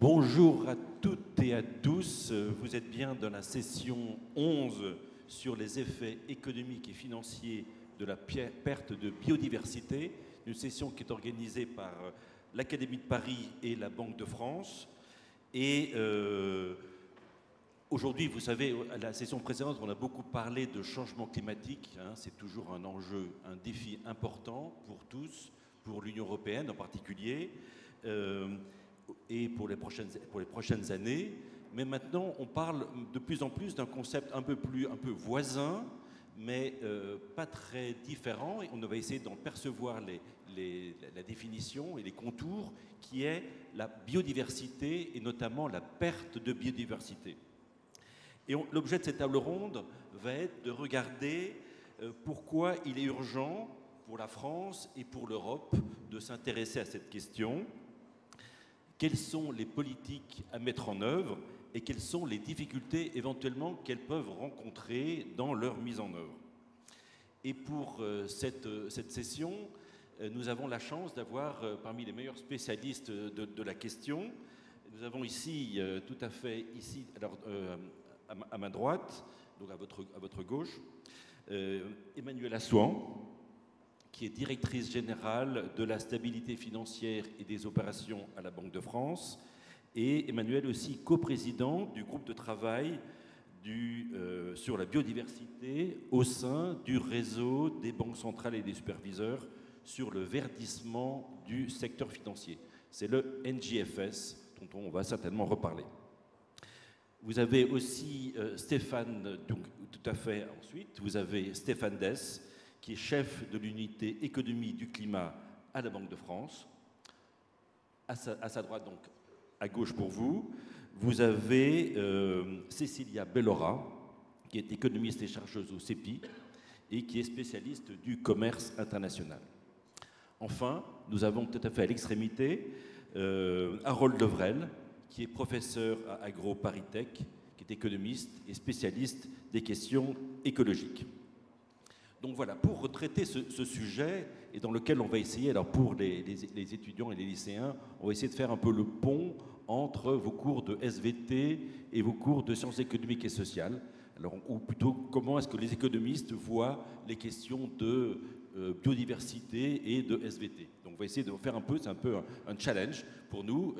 Bonjour à toutes et à tous. Vous êtes bien dans la session 11 sur les effets économiques et financiers de la perte de biodiversité, une session qui est organisée par l'Académie de Paris et la Banque de France. Et aujourd'hui, vous savez, à la session précédente, on a beaucoup parlé de changement climatique. C'est toujours un enjeu, un défi important pour tous, pour l'Union européenne en particulier. Et pour les prochaines années. Mais maintenant, on parle de plus en plus d'un concept un peu voisin, mais pas très différent. Et on va essayer d'en percevoir la définition et les contours, qui est la biodiversité et notamment la perte de biodiversité. Et l'objet de cette table ronde va être de regarder pourquoi il est urgent pour la France et pour l'Europe de s'intéresser à cette question. Quelles sont les politiques à mettre en œuvre et quelles sont les difficultés éventuellement qu'elles peuvent rencontrer dans leur mise en œuvre. Et pour cette session, nous avons la chance d'avoir parmi les meilleurs spécialistes de la question. Nous avons ici, tout à fait ici, alors, à ma droite, donc à votre gauche, Emmanuelle Assouan, qui est directrice générale de la stabilité financière et des opérations à la Banque de France, et Emmanuel aussi coprésident du groupe de travail sur la biodiversité au sein du réseau des banques centrales et des superviseurs sur le verdissement du secteur financier. C'est le NGFS, dont on va certainement reparler. Vous avez aussi Stéphane, donc tout à fait ensuite, vous avez Stéphane Dess, qui est chef de l'unité économie du climat à la Banque de France. À sa droite, donc à gauche pour vous, vous avez Cécilia Bellora, qui est économiste et chercheuse au CEPI et qui est spécialiste du commerce international. Enfin, nous avons tout à fait à l'extrémité Harold Levrel, qui est professeur à AgroParisTech, qui est économiste et spécialiste des questions écologiques. Donc voilà, pour traiter ce sujet, et dans lequel on va essayer, alors pour les étudiants et les lycéens, on va essayer de faire un peu le pont entre vos cours de SVT et vos cours de sciences économiques et sociales. Alors, ou plutôt, comment est-ce que les économistes voient les questions de biodiversité et de SVT. Donc on va essayer de faire un peu, c'est un peu un challenge pour nous,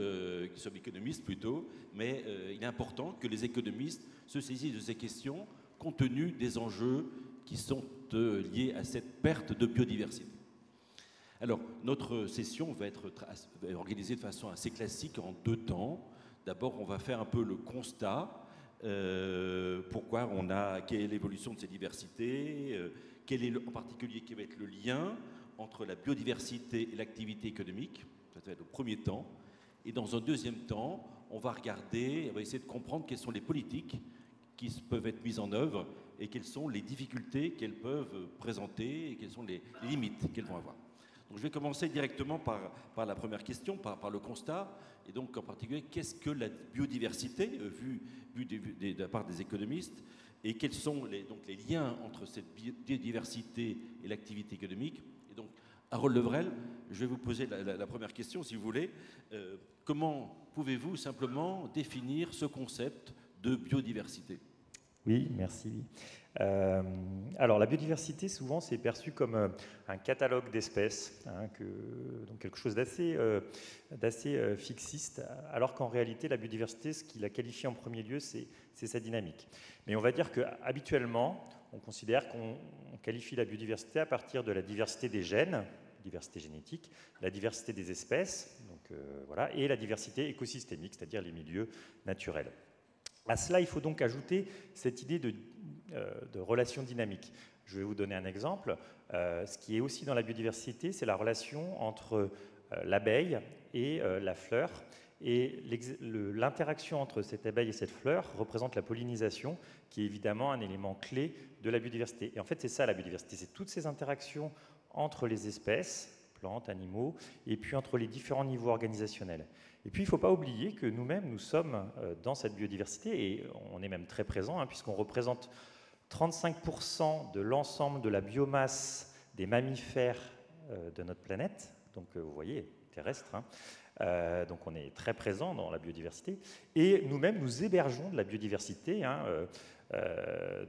qui sommes économistes plutôt, mais il est important que les économistes se saisissent de ces questions compte tenu des enjeux qui sont liés à cette perte de biodiversité. Alors, notre session va être organisée de façon assez classique en deux temps. D'abord, on va faire un peu le constat, quelle est l'évolution de ces diversités, quel est en particulier qui va être le lien entre la biodiversité et l'activité économique. Ça va être le premier temps. Et dans un deuxième temps, on va essayer de comprendre quelles sont les politiques qui peuvent être mises en œuvre et quelles sont les difficultés qu'elles peuvent présenter et quelles sont les limites qu'elles vont avoir. Donc je vais commencer directement par la première question, par le constat, et donc en particulier, qu'est-ce que la biodiversité, vue de la part des économistes, et quels sont les liens entre cette biodiversité et l'activité économique. Et donc, Harold Levrel, je vais vous poser la première question, si vous voulez. Comment pouvez-vous simplement définir ce concept de biodiversité ? Oui, merci. Alors, la biodiversité, souvent, c'est perçu comme un catalogue d'espèces, donc quelque chose d'assez fixiste, alors qu'en réalité, la biodiversité, ce qui la qualifie en premier lieu, c'est sa dynamique. Mais on va dire qu'habituellement, on considère qu'on qualifie la biodiversité à partir de la diversité des gènes, diversité génétique, la diversité des espèces, donc, voilà, et la diversité écosystémique, c'est-à-dire les milieux naturels. À cela, il faut donc ajouter cette idée de relation dynamique. Je vais vous donner un exemple. Ce qui est aussi dans la biodiversité, c'est la relation entre l'abeille et la fleur. Et l'interaction entre cette abeille et cette fleur représente la pollinisation, qui est évidemment un élément clé de la biodiversité. Et en fait, c'est ça la biodiversité, c'est toutes ces interactions entre les espèces, plantes, animaux, et puis entre les différents niveaux organisationnels. Et puis, il ne faut pas oublier que nous-mêmes, nous sommes dans cette biodiversité, et on est même très présents, puisqu'on représente 35% de l'ensemble de la biomasse des mammifères de notre planète. Donc, vous voyez, terrestre. Donc on est très présent dans la biodiversité. Et nous-mêmes, nous hébergeons de la biodiversité.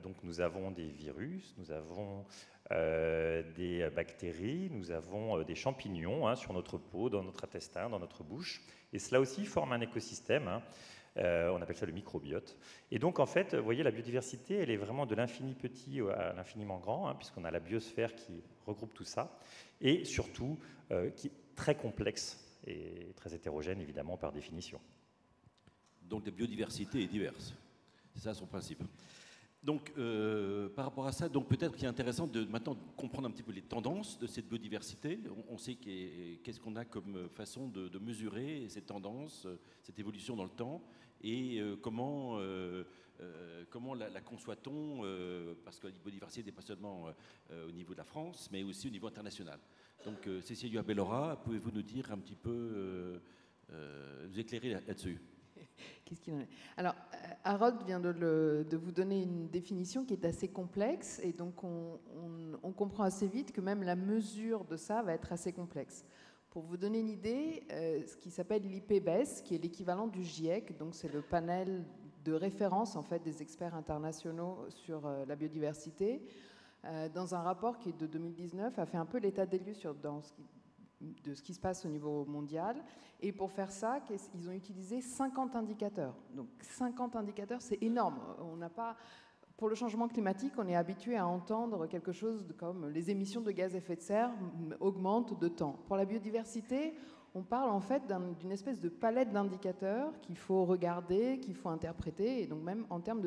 Donc nous avons des virus, nous avons des bactéries, nous avons des champignons sur notre peau, dans notre intestin, dans notre bouche. Et cela aussi forme un écosystème. On appelle ça le microbiote. Et donc, en fait, vous voyez, la biodiversité, elle est vraiment de l'infini petit à l'infiniment grand, puisqu'on a la biosphère qui regroupe tout ça, et surtout, qui est très complexe et très hétérogène, évidemment, par définition. Donc, la biodiversité est diverse. C'est ça son principe. Donc, par rapport à ça, donc peut-être qu'il est intéressant de maintenant comprendre un petit peu les tendances de cette biodiversité. On sait qu'est-ce qu'on a comme façon de mesurer cette tendance, cette évolution dans le temps, et comment la conçoit-on, parce que la biodiversité n'est pas seulement au niveau de la France, mais aussi au niveau international. Donc, Cécilia Bellora, pouvez-vous nous dire un petit peu, nous éclairer là-dessus? Qu'est-ce qu'il en est? Alors, Harold vient de vous donner une définition qui est assez complexe, et donc on comprend assez vite que même la mesure de ça va être assez complexe. Pour vous donner une idée, ce qui s'appelle l'IPBES, qui est l'équivalent du GIEC, donc c'est le panel de référence en fait des experts internationaux sur la biodiversité, dans un rapport qui est de 2019, a fait un peu l'état des lieux de ce qui se passe au niveau mondial. Et pour faire ça, ils ont utilisé 50 indicateurs. Donc 50 indicateurs, c'est énorme. On n'a pas... Pour le changement climatique, on est habitué à entendre quelque chose comme les émissions de gaz à effet de serre augmentent de temps. Pour la biodiversité, on parle en fait d'une espèce de palette d'indicateurs qu'il faut regarder, qu'il faut interpréter. Et donc même en termes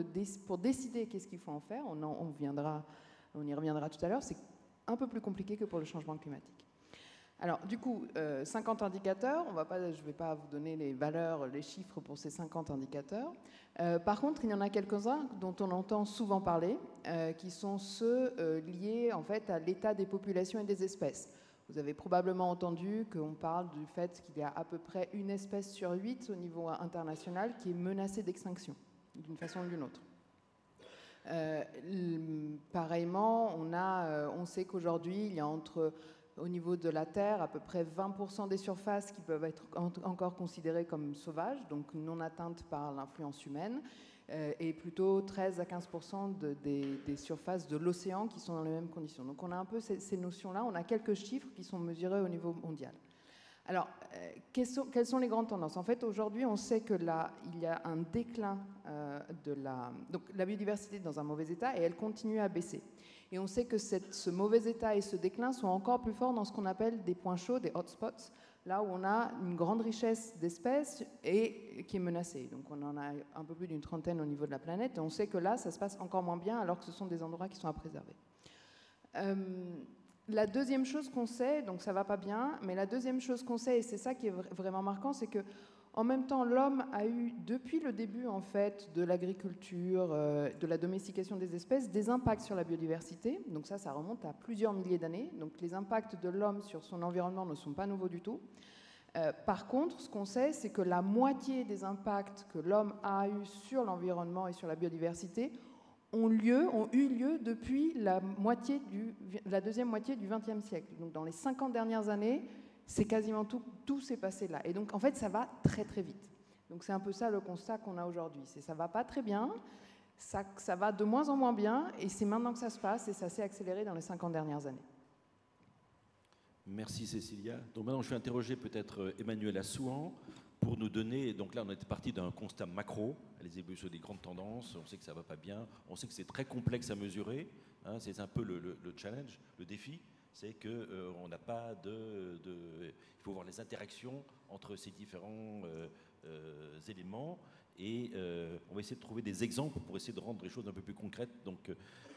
pour décider qu'est-ce qu'il faut en faire, on y reviendra tout à l'heure, c'est un peu plus compliqué que pour le changement climatique. Alors, du coup, 50 indicateurs, je ne vais pas vous donner les valeurs, les chiffres pour ces 50 indicateurs. Par contre, il y en a quelques-uns dont on entend souvent parler, qui sont ceux liés en fait à l'état des populations et des espèces. Vous avez probablement entendu qu'on parle du fait qu'il y a à peu près une espèce sur 8 au niveau international qui est menacée d'extinction, d'une façon ou d'une autre. Pareillement, on sait qu'aujourd'hui, il y a au niveau de la Terre, à peu près 20% des surfaces qui peuvent être encore considérées comme sauvages, donc non atteintes par l'influence humaine, et plutôt 13 à 15% des surfaces de l'océan qui sont dans les mêmes conditions. Donc on a un peu ces notions-là, on a quelques chiffres qui sont mesurés au niveau mondial. Alors, quelles sont les grandes tendances? En fait, aujourd'hui, on sait que il y a un déclin donc la biodiversité est dans un mauvais état et elle continue à baisser. Et on sait que ce mauvais état et ce déclin sont encore plus forts dans ce qu'on appelle des points chauds, des hotspots, là où on a une grande richesse d'espèces et qui est menacée. Donc on en a un peu plus d'une trentaine au niveau de la planète, et on sait que là, ça se passe encore moins bien, alors que ce sont des endroits qui sont à préserver. La deuxième chose qu'on sait, donc ça va pas bien, mais la deuxième chose qu'on sait, et c'est ça qui est vraiment marquant, c'est que en même temps, l'homme a eu, depuis le début en fait, de l'agriculture, de la domestication des espèces, des impacts sur la biodiversité. Donc ça remonte à plusieurs milliers d'années. Donc les impacts de l'homme sur son environnement ne sont pas nouveaux du tout. Par contre, ce qu'on sait, c'est que la moitié des impacts que l'homme a eu sur l'environnement et sur la biodiversité ont eu lieu depuis la deuxième moitié du XXe siècle. Donc dans les 50 dernières années, c'est quasiment tout s'est passé là. Et donc, en fait, ça va très, très vite. Donc, c'est un peu ça le constat qu'on a aujourd'hui. Ça va pas très bien, ça va de moins en moins bien, et c'est maintenant que ça se passe, et ça s'est accéléré dans les 50 dernières années. Merci, Cécilia. Donc, maintenant, je vais interroger peut-être Emmanuel Assouan pour nous donner... Donc là, on était parti d'un constat macro, les évolutions des grandes tendances, on sait que ça va pas bien, on sait que c'est très complexe à mesurer, c'est un peu le challenge, le défi. C'est qu'on n'a pas il faut voir les interactions entre ces différents éléments, et on va essayer de trouver des exemples pour essayer de rendre les choses un peu plus concrètes. Donc,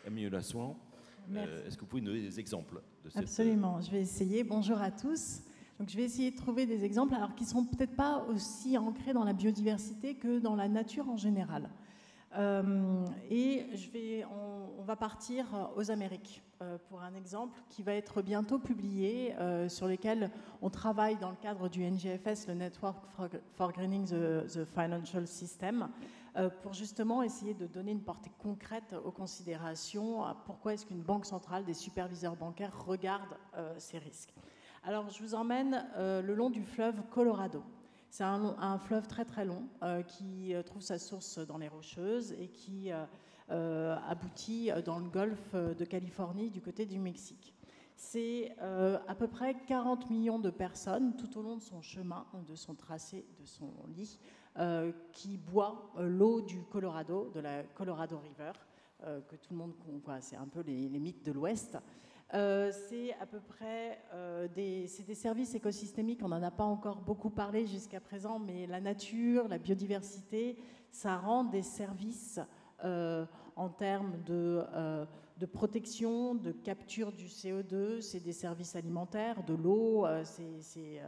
Emmanuel Assouan, est-ce que vous pouvez nous donner des exemples de cette... Absolument, je vais essayer. Bonjour à tous. Donc, je vais essayer de trouver des exemples alors, qui ne sont peut-être pas aussi ancrés dans la biodiversité que dans la nature en général. Et on va partir aux Amériques pour un exemple qui va être bientôt publié, sur lequel on travaille dans le cadre du NGFS, le Network for Greening the Financial System, pour justement essayer de donner une portée concrète aux considérations. Pourquoi est-ce qu'une banque centrale, des superviseurs bancaires regardent ces risques? Alors, je vous emmène le long du fleuve Colorado. C'est un fleuve très très long qui trouve sa source dans les Rocheuses et qui aboutit dans le golfe de Californie du côté du Mexique. C'est à peu près 40 millions de personnes tout au long de son chemin, de son tracé, de son lit, qui boit l'eau du Colorado, de la Colorado River, que tout le monde connaît. C'est un peu les mythes de l'Ouest. C'est à peu près des services écosystémiques, on n'en a pas encore beaucoup parlé jusqu'à présent, mais la nature, la biodiversité, ça rend des services en termes de protection, de capture du CO2, c'est des services alimentaires, de l'eau, c'est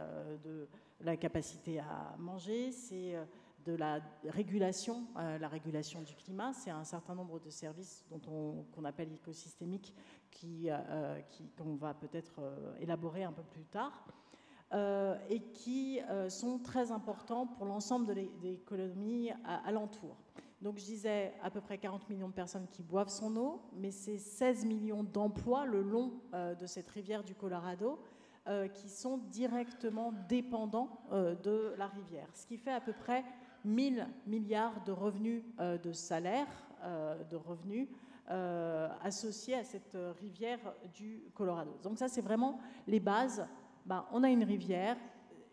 de la capacité à manger, c'est de la régulation du climat, c'est un certain nombre de services qu'on appelle écosystémiques qu'on va peut-être élaborer un peu plus tard et qui sont très importants pour l'ensemble des économies alentour. Donc je disais à peu près 40 millions de personnes qui boivent son eau, mais c'est 16 millions d'emplois le long de cette rivière du Colorado qui sont directement dépendants de la rivière, ce qui fait à peu près 1000 milliards de revenus de salaire, de revenus associés à cette rivière du Colorado. Donc ça, c'est vraiment les bases. On a une rivière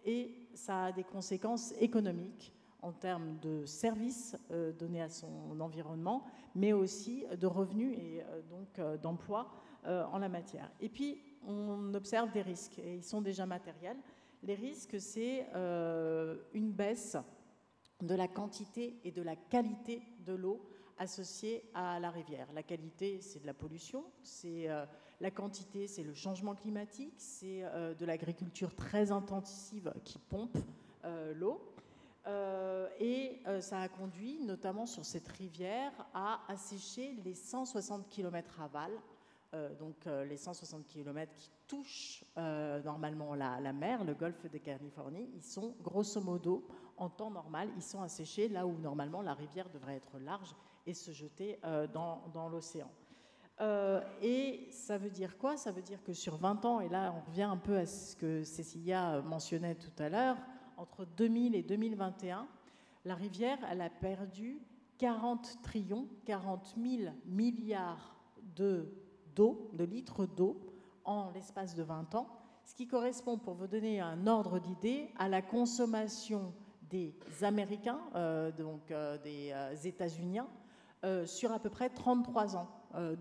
et ça a des conséquences économiques en termes de services donnés à son environnement, mais aussi de revenus et donc d'emplois en la matière. Et puis, on observe des risques, et ils sont déjà matériels. Les risques, c'est une baisse de la quantité et de la qualité de l'eau associée à la rivière. La qualité, c'est de la pollution, la quantité, c'est le changement climatique, c'est de l'agriculture très intensive qui pompe l'eau. Et ça a conduit, notamment sur cette rivière, à assécher les 160 km aval, donc les 160 km qui touchent normalement la mer, le golfe de Californie, ils sont grosso modo, en temps normal, ils sont asséchés là où normalement la rivière devrait être large et se jeter dans l'océan. Et ça veut dire quoi? Ça veut dire que sur 20 ans, et là on revient un peu à ce que Cécilia mentionnait tout à l'heure, entre 2000 et 2021, la rivière, elle a perdu 40 000 milliards de litres d'eau en l'espace de 20 ans, ce qui correspond, pour vous donner un ordre d'idée, à la consommation des Américains, des États-Uniens, sur à peu près 33 ans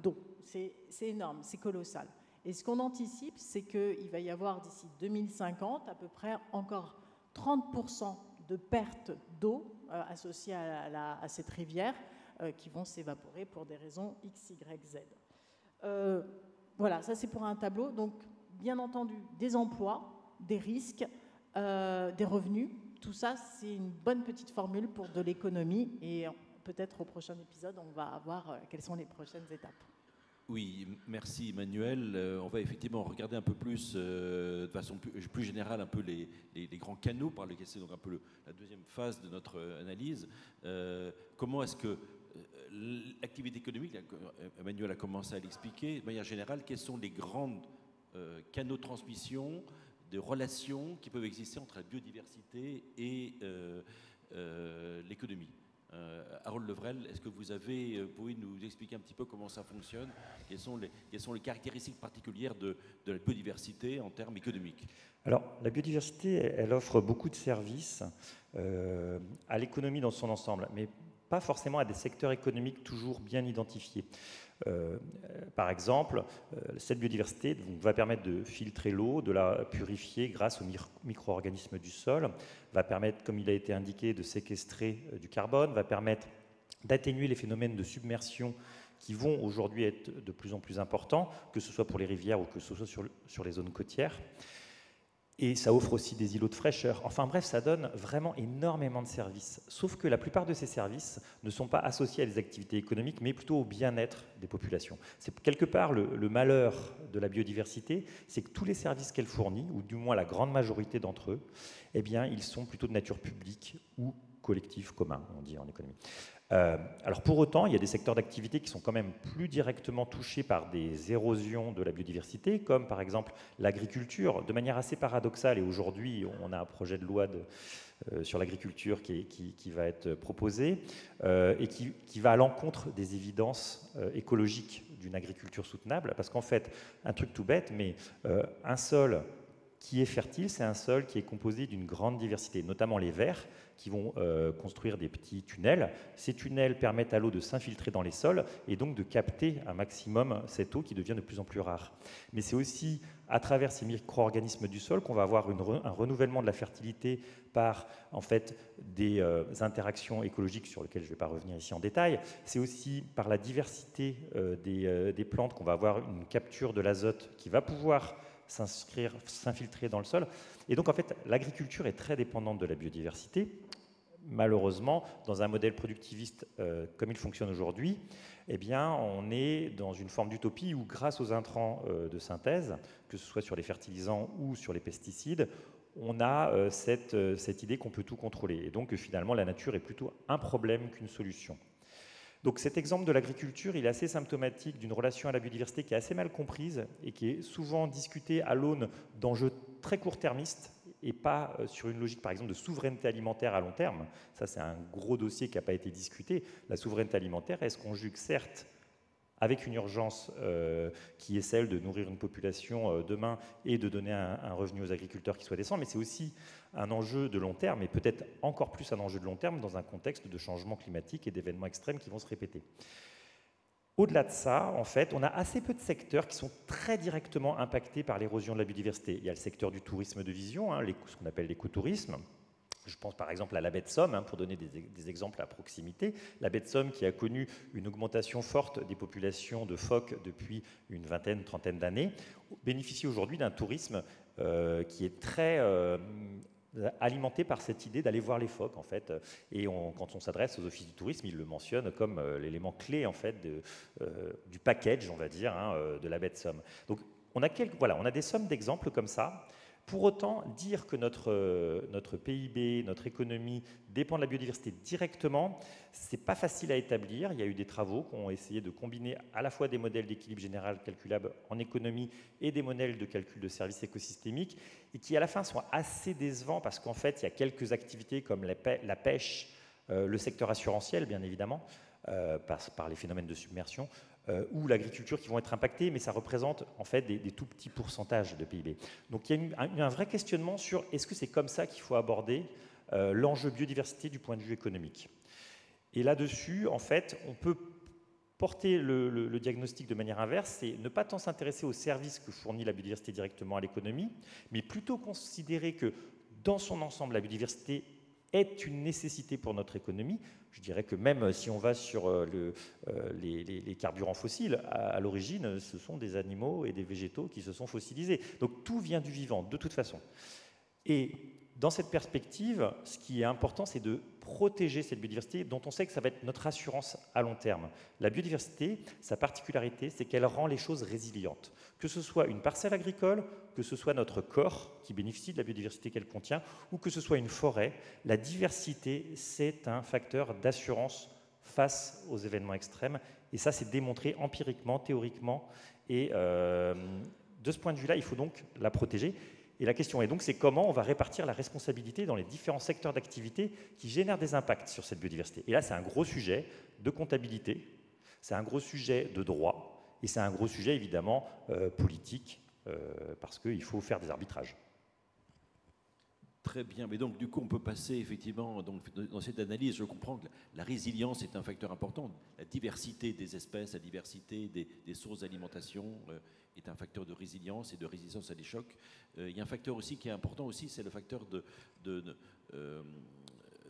d'eau. C'est énorme, c'est colossal. Et ce qu'on anticipe, c'est qu'il va y avoir d'ici 2050 à peu près encore 30% de pertes d'eau associées à cette rivière qui vont s'évaporer pour des raisons X, Y, Z. Voilà, ça c'est pour un tableau. Donc, bien entendu, des emplois, des risques, des revenus. Tout ça, c'est une bonne petite formule pour de l'économie. Et peut-être au prochain épisode, on va voir quelles sont les prochaines étapes. Oui, merci Emmanuel. On va effectivement regarder un peu plus, de façon plus générale, un peu les grands canaux par lesquels c'est donc un peu la deuxième phase de notre analyse. Comment est-ce que l'activité économique, Emmanuel a commencé à l'expliquer, de manière générale, quels sont les grands canaux de transmission, de relations qui peuvent exister entre la biodiversité et l'économie. Harold Levrel, est-ce que vous pouvez nous expliquer un petit peu comment ça fonctionne? Quelles sont les caractéristiques particulières de la biodiversité en termes économiques? Alors, la biodiversité, elle offre beaucoup de services à l'économie dans son ensemble, mais pas forcément à des secteurs économiques toujours bien identifiés. Par exemple, cette biodiversité va permettre de filtrer l'eau, de la purifier grâce aux micro-organismes du sol, va permettre, comme il a été indiqué, de séquestrer du carbone, va permettre d'atténuer les phénomènes de submersion qui vont aujourd'hui être de plus en plus importants, que ce soit pour les rivières ou que ce soit sur les zones côtières. Et ça offre aussi des îlots de fraîcheur. Enfin bref, ça donne vraiment énormément de services. Sauf que la plupart de ces services ne sont pas associés à des activités économiques, mais plutôt au bien-être des populations. C'est quelque part le malheur de la biodiversité, c'est que tous les services qu'elle fournit, ou du moins la grande majorité d'entre eux, eh bien, ils sont plutôt de nature publique ou collectif commun, on dit en économie. Alors pour autant, il y a des secteurs d'activité qui sont quand même plus directement touchés par des érosions de la biodiversité, comme par exemple l'agriculture, de manière assez paradoxale. Et aujourd'hui, on a un projet de loi sur l'agriculture qui va être proposé et qui va à l'encontre des évidences écologiques d'une agriculture soutenable. Parce qu'en fait, un truc tout bête, mais un sol qui est fertile, c'est un sol qui est composé d'une grande diversité, notamment les vers qui vont construire des petits tunnels. Ces tunnels permettent à l'eau de s'infiltrer dans les sols et donc de capter un maximum cette eau qui devient de plus en plus rare. Mais c'est aussi à travers ces micro-organismes du sol qu'on va avoir un renouvellement de la fertilité par en fait, des interactions écologiques sur lesquelles je ne vais pas revenir ici en détail. C'est aussi par la diversité des plantes qu'on va avoir une capture de l'azote qui va pouvoir s'infiltrer dans le sol. Et donc, en fait, l'agriculture est très dépendante de la biodiversité. Malheureusement, dans un modèle productiviste comme il fonctionne aujourd'hui, eh bien, on est dans une forme d'utopie où, grâce aux intrants de synthèse, que ce soit sur les fertilisants ou sur les pesticides, on a cette idée qu'on peut tout contrôler. Et donc, finalement, la nature est plutôt un problème qu'une solution. Donc cet exemple de l'agriculture, il est assez symptomatique d'une relation à la biodiversité qui est assez mal comprise et qui est souvent discutée à l'aune d'enjeux très court-termistes et pas sur une logique, par exemple, de souveraineté alimentaire à long terme. Ça, c'est un gros dossier qui n'a pas été discuté. La souveraineté alimentaire, elle se conjugue certes avec une urgence qui est celle de nourrir une population demain et de donner un revenu aux agriculteurs qui soit décent, mais c'est aussi un enjeu de long terme, et peut-être encore plus un enjeu de long terme dans un contexte de changement climatique et d'événements extrêmes qui vont se répéter. Au-delà de ça, en fait, on a assez peu de secteurs qui sont très directement impactés par l'érosion de la biodiversité. Il y a le secteur du tourisme de vision, ce qu'on appelle l'écotourisme. Je pense par exemple à la baie de Somme, pour donner des exemples à proximité. La baie de Somme qui a connu une augmentation forte des populations de phoques depuis une vingtaine, trentaine d'années, bénéficie aujourd'hui d'un tourisme qui est très alimenté par cette idée d'aller voir les phoques, en fait. Et quand on s'adresse aux offices du tourisme, ils le mentionnent comme l'élément clé, en fait, du package, on va dire, de la baie de Somme. Donc on a des sommes d'exemples comme ça. Pour autant, dire que notre PIB, notre économie dépend de la biodiversité directement, ce n'est pas facile à établir. Il y a eu des travaux qui ont essayé de combiner à la fois des modèles d'équilibre général calculables en économie et des modèles de calcul de services écosystémiques, et qui à la fin sont assez décevants parce qu'en fait, il y a quelques activités comme la pêche, le secteur assurantiel, bien évidemment, par les phénomènes de submersion, ou l'agriculture qui vont être impactés, mais ça représente en fait des tout petits pourcentages de PIB. Donc il y a un vrai questionnement sur est-ce que c'est comme ça qu'il faut aborder l'enjeu biodiversité du point de vue économique. Et là-dessus, en fait, on peut porter le diagnostic de manière inverse, c'est ne pas tant s'intéresser aux services que fournit la biodiversité directement à l'économie, mais plutôt considérer que dans son ensemble, la biodiversité est une nécessité pour notre économie. Je dirais que même si on va sur les carburants fossiles, à l'origine, ce sont des animaux et des végétaux qui se sont fossilisés. Donc tout vient du vivant, de toute façon. Et dans cette perspective, ce qui est important, c'est de protéger cette biodiversité dont on sait que ça va être notre assurance à long terme. La biodiversité, sa particularité, c'est qu'elle rend les choses résilientes. Que ce soit une parcelle agricole, que ce soit notre corps qui bénéficie de la biodiversité qu'elle contient, ou que ce soit une forêt, la diversité, c'est un facteur d'assurance face aux événements extrêmes. Et ça, c'est démontré empiriquement, théoriquement. Et de ce point de vue-là, il faut donc la protéger. Et la question est donc, c'est comment on va répartir la responsabilité dans les différents secteurs d'activité qui génèrent des impacts sur cette biodiversité. Et là, c'est un gros sujet de comptabilité, c'est un gros sujet de droit, et c'est un gros sujet, évidemment, politique, parce qu'il faut faire des arbitrages. Très bien, mais donc du coup on peut passer effectivement dans cette analyse, je comprends que la résilience est un facteur important, la diversité des espèces, la diversité des sources d'alimentation est un facteur de résilience et de résistance à des chocs. Il y a un facteur aussi qui est important aussi, c'est le facteur de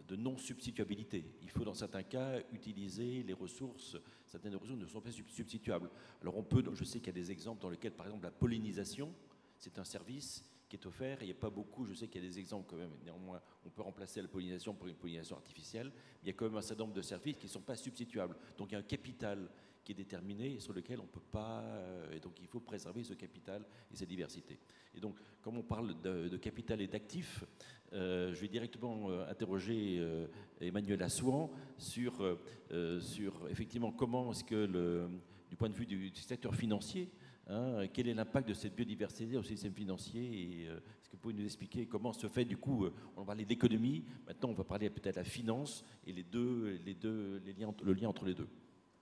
non-substituabilité. Il faut dans certains cas utiliser les ressources, certaines ressources ne sont pas substituables. Alors je sais qu'il y a des exemples dans lesquels par exemple la pollinisation, c'est un service qui est offert. Il n'y a pas beaucoup, je sais qu'il y a des exemples quand même, néanmoins, on peut remplacer la pollinisation par une pollinisation artificielle. Il y a quand même un certain nombre de services qui ne sont pas substituables. Donc il y a un capital qui est déterminé et sur lequel on ne peut pas... et donc il faut préserver ce capital et cette diversité. Et donc, comme on parle de capital et d'actifs, je vais directement interroger Emmanuel Assouan sur effectivement comment est-ce que, du point de vue du secteur financier, quel est l'impact de cette biodiversité au système financier et est-ce que vous pouvez nous expliquer comment se fait du coup, on parlait d'économie, maintenant on va parler peut-être de la finance et le lien entre les deux.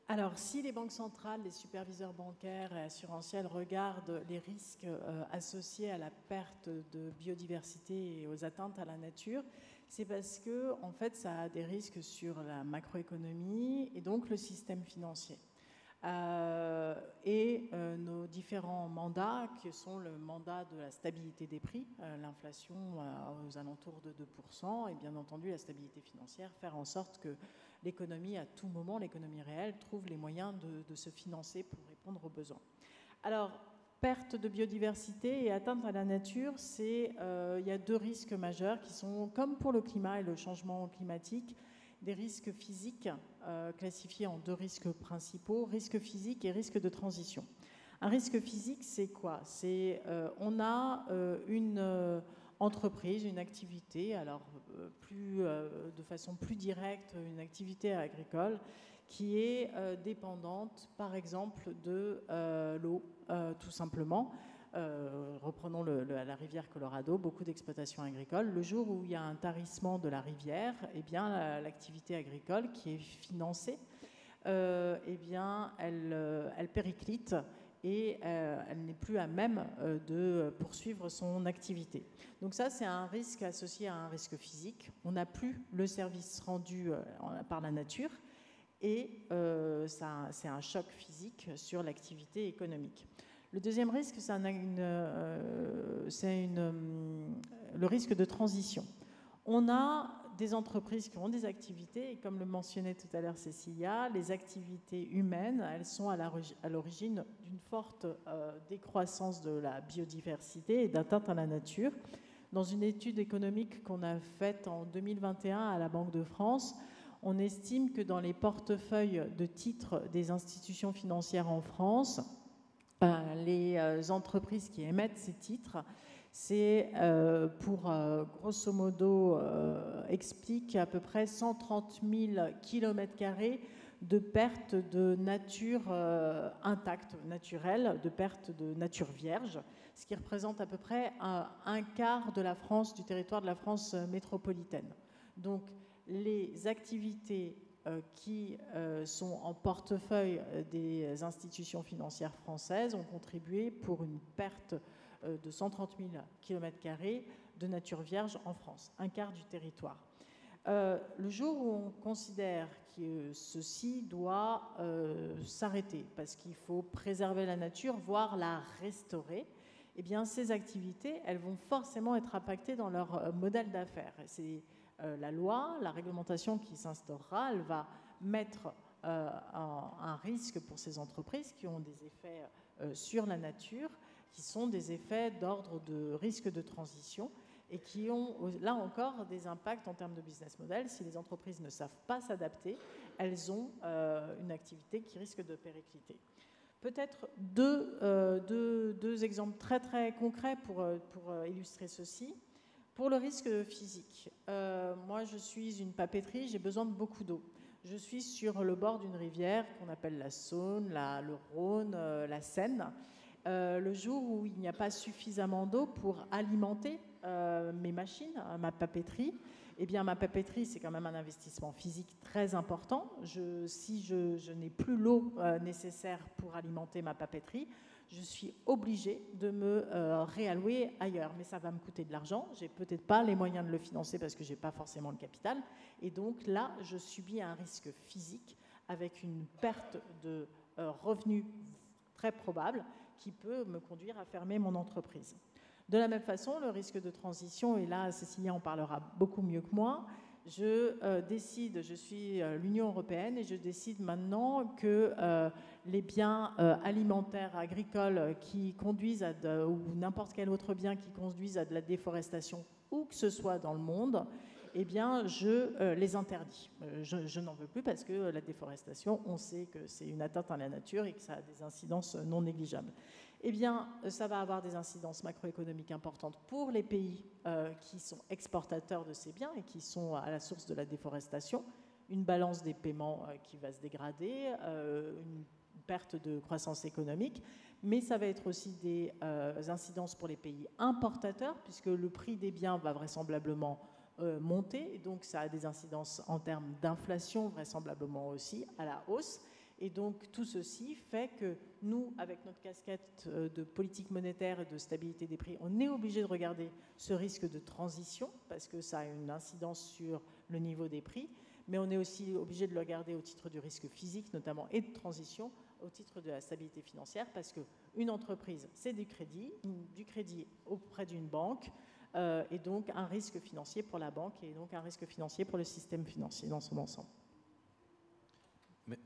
Alors, si les banques centrales, les superviseurs bancaires et assurantiels regardent les risques associés à la perte de biodiversité et aux atteintes à la nature, c'est parce que, en fait, ça a des risques sur la macroéconomie et donc le système financier. Nos différents mandats, qui sont le mandat de la stabilité des prix, l'inflation aux alentours de 2%, et bien entendu la stabilité financière, faire en sorte que l'économie, à tout moment, l'économie réelle, trouve les moyens de se financer pour répondre aux besoins. Alors, perte de biodiversité et atteinte à la nature, il y a deux risques majeurs qui sont, comme pour le climat et le changement climatique, des risques physiques classifiés en deux risques principaux, risque physique et risque de transition. Un risque physique, c'est quoi? On a une entreprise, une activité, alors de façon plus directe, une activité agricole qui est dépendante, par exemple, de l'eau, tout simplement. Reprenons la rivière Colorado, beaucoup d'exploitations agricoles. Le jour où il y a un tarissement de la rivière, eh bien, l'activité agricole qui est financée, eh bien, elle périclite et elle n'est plus à même de poursuivre son activité. Donc ça, c'est un risque associé à un risque physique. On n'a plus le service rendu par la nature et c'est un choc physique sur l'activité économique. Le deuxième risque, c'est le risque de transition. On a des entreprises qui ont des activités, et comme le mentionnait tout à l'heure Cécilia, les activités humaines, elles sont à l'origine d'une forte décroissance de la biodiversité et d'atteinte à la nature. Dans une étude économique qu'on a faite en 2021 à la Banque de France, on estime que dans les portefeuilles de titres des institutions financières en France, les entreprises qui émettent ces titres, c'est pour grosso modo explique à peu près 130 000 km² de perte de nature intacte, naturelle, de perte de nature vierge, ce qui représente à peu près un quart de la France, du territoire de la France métropolitaine. Donc les activités qui sont en portefeuille des institutions financières françaises ont contribué pour une perte de 130 000 km² de nature vierge en France, un quart du territoire. Le jour où on considère que ceci doit s'arrêter, parce qu'il faut préserver la nature, voire la restaurer, eh bien ces activités, elles vont forcément être impactées dans leur modèle d'affaires. C'est la loi, la réglementation qui s'instaurera, elle va mettre un risque pour ces entreprises qui ont des effets sur la nature, qui sont des effets d'ordre de risque de transition et qui ont, là encore, des impacts en termes de business model. Si les entreprises ne savent pas s'adapter, elles ont une activité qui risque de péricliter. Peut-être deux exemples très très concrets pour illustrer ceci. Pour le risque physique, moi je suis une papeterie, j'ai besoin de beaucoup d'eau. Je suis sur le bord d'une rivière qu'on appelle la Saône, le Rhône, la Seine. Le jour où il n'y a pas suffisamment d'eau pour alimenter mes machines, ma papeterie, eh bien ma papeterie c'est quand même un investissement physique très important. Si je n'ai plus l'eau nécessaire pour alimenter ma papeterie, je suis obligée de me réallouer ailleurs. Mais ça va me coûter de l'argent. Je n'ai peut-être pas les moyens de le financer parce que je n'ai pas forcément le capital. Et donc là, je subis un risque physique avec une perte de revenus très probable qui peut me conduire à fermer mon entreprise. De la même façon, le risque de transition, et là, Cécilia en parlera beaucoup mieux que moi, je décide, je suis l'Union européenne et je décide maintenant que les biens alimentaires, agricoles qui conduisent ou n'importe quel autre bien qui conduisent à de la déforestation, où que ce soit dans le monde, eh bien, je les interdis. Je n'en veux plus parce que la déforestation, on sait que c'est une atteinte à la nature et que ça a des incidences non négligeables. Eh bien, ça va avoir des incidences macroéconomiques importantes pour les pays qui sont exportateurs de ces biens et qui sont à la source de la déforestation. Une balance des paiements qui va se dégrader, une perte de croissance économique, mais ça va être aussi des incidences pour les pays importateurs, puisque le prix des biens va vraisemblablement monter, et donc ça a des incidences en termes d'inflation vraisemblablement aussi à la hausse. Et donc tout ceci fait que nous, avec notre casquette de politique monétaire et de stabilité des prix, on est obligé de regarder ce risque de transition parce que ça a une incidence sur le niveau des prix, mais on est aussi obligé de le regarder au titre du risque physique notamment et de transition au titre de la stabilité financière parce qu'une entreprise, c'est du crédit auprès d'une banque et donc un risque financier pour la banque et donc un risque financier pour le système financier dans son ensemble.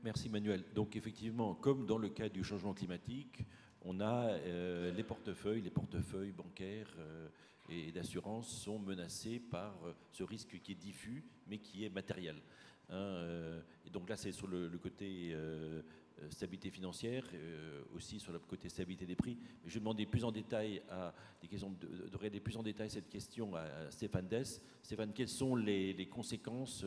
Merci Manuel. Donc effectivement, comme dans le cas du changement climatique, on a les portefeuilles bancaires et d'assurance sont menacés par ce risque qui est diffus mais qui est matériel. Et donc là, c'est sur le côté stabilité financière, aussi sur le côté stabilité des prix. Mais je vais demander plus en détail de regarder plus en détail cette question à Stéphane Dess. Stéphane, quelles sont les conséquences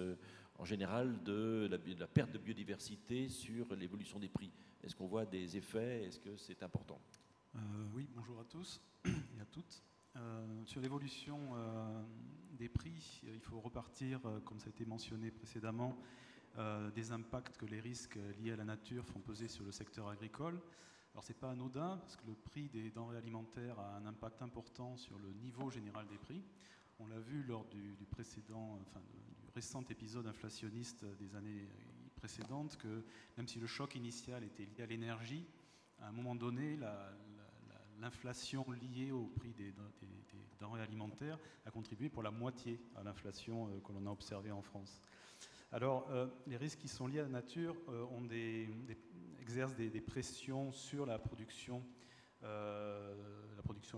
en général de la perte de biodiversité sur l'évolution des prix? Est-ce qu'on voit des effets? Est-ce que c'est important? Oui, bonjour à tous et à toutes. Sur l'évolution des prix, il faut repartir, comme ça a été mentionné précédemment, des impacts que les risques liés à la nature font peser sur le secteur agricole. Alors c'est pas anodin, parce que le prix des denrées alimentaires a un impact important sur le niveau général des prix. On l'a vu lors du récent épisode inflationniste des années précédentes, que même si le choc initial était lié à l'énergie, à un moment donné, l'inflation liée au prix des denrées alimentaires a contribué pour la moitié à l'inflation que l'on a observée en France. Alors, les risques qui sont liés à la nature exercent des pressions sur la production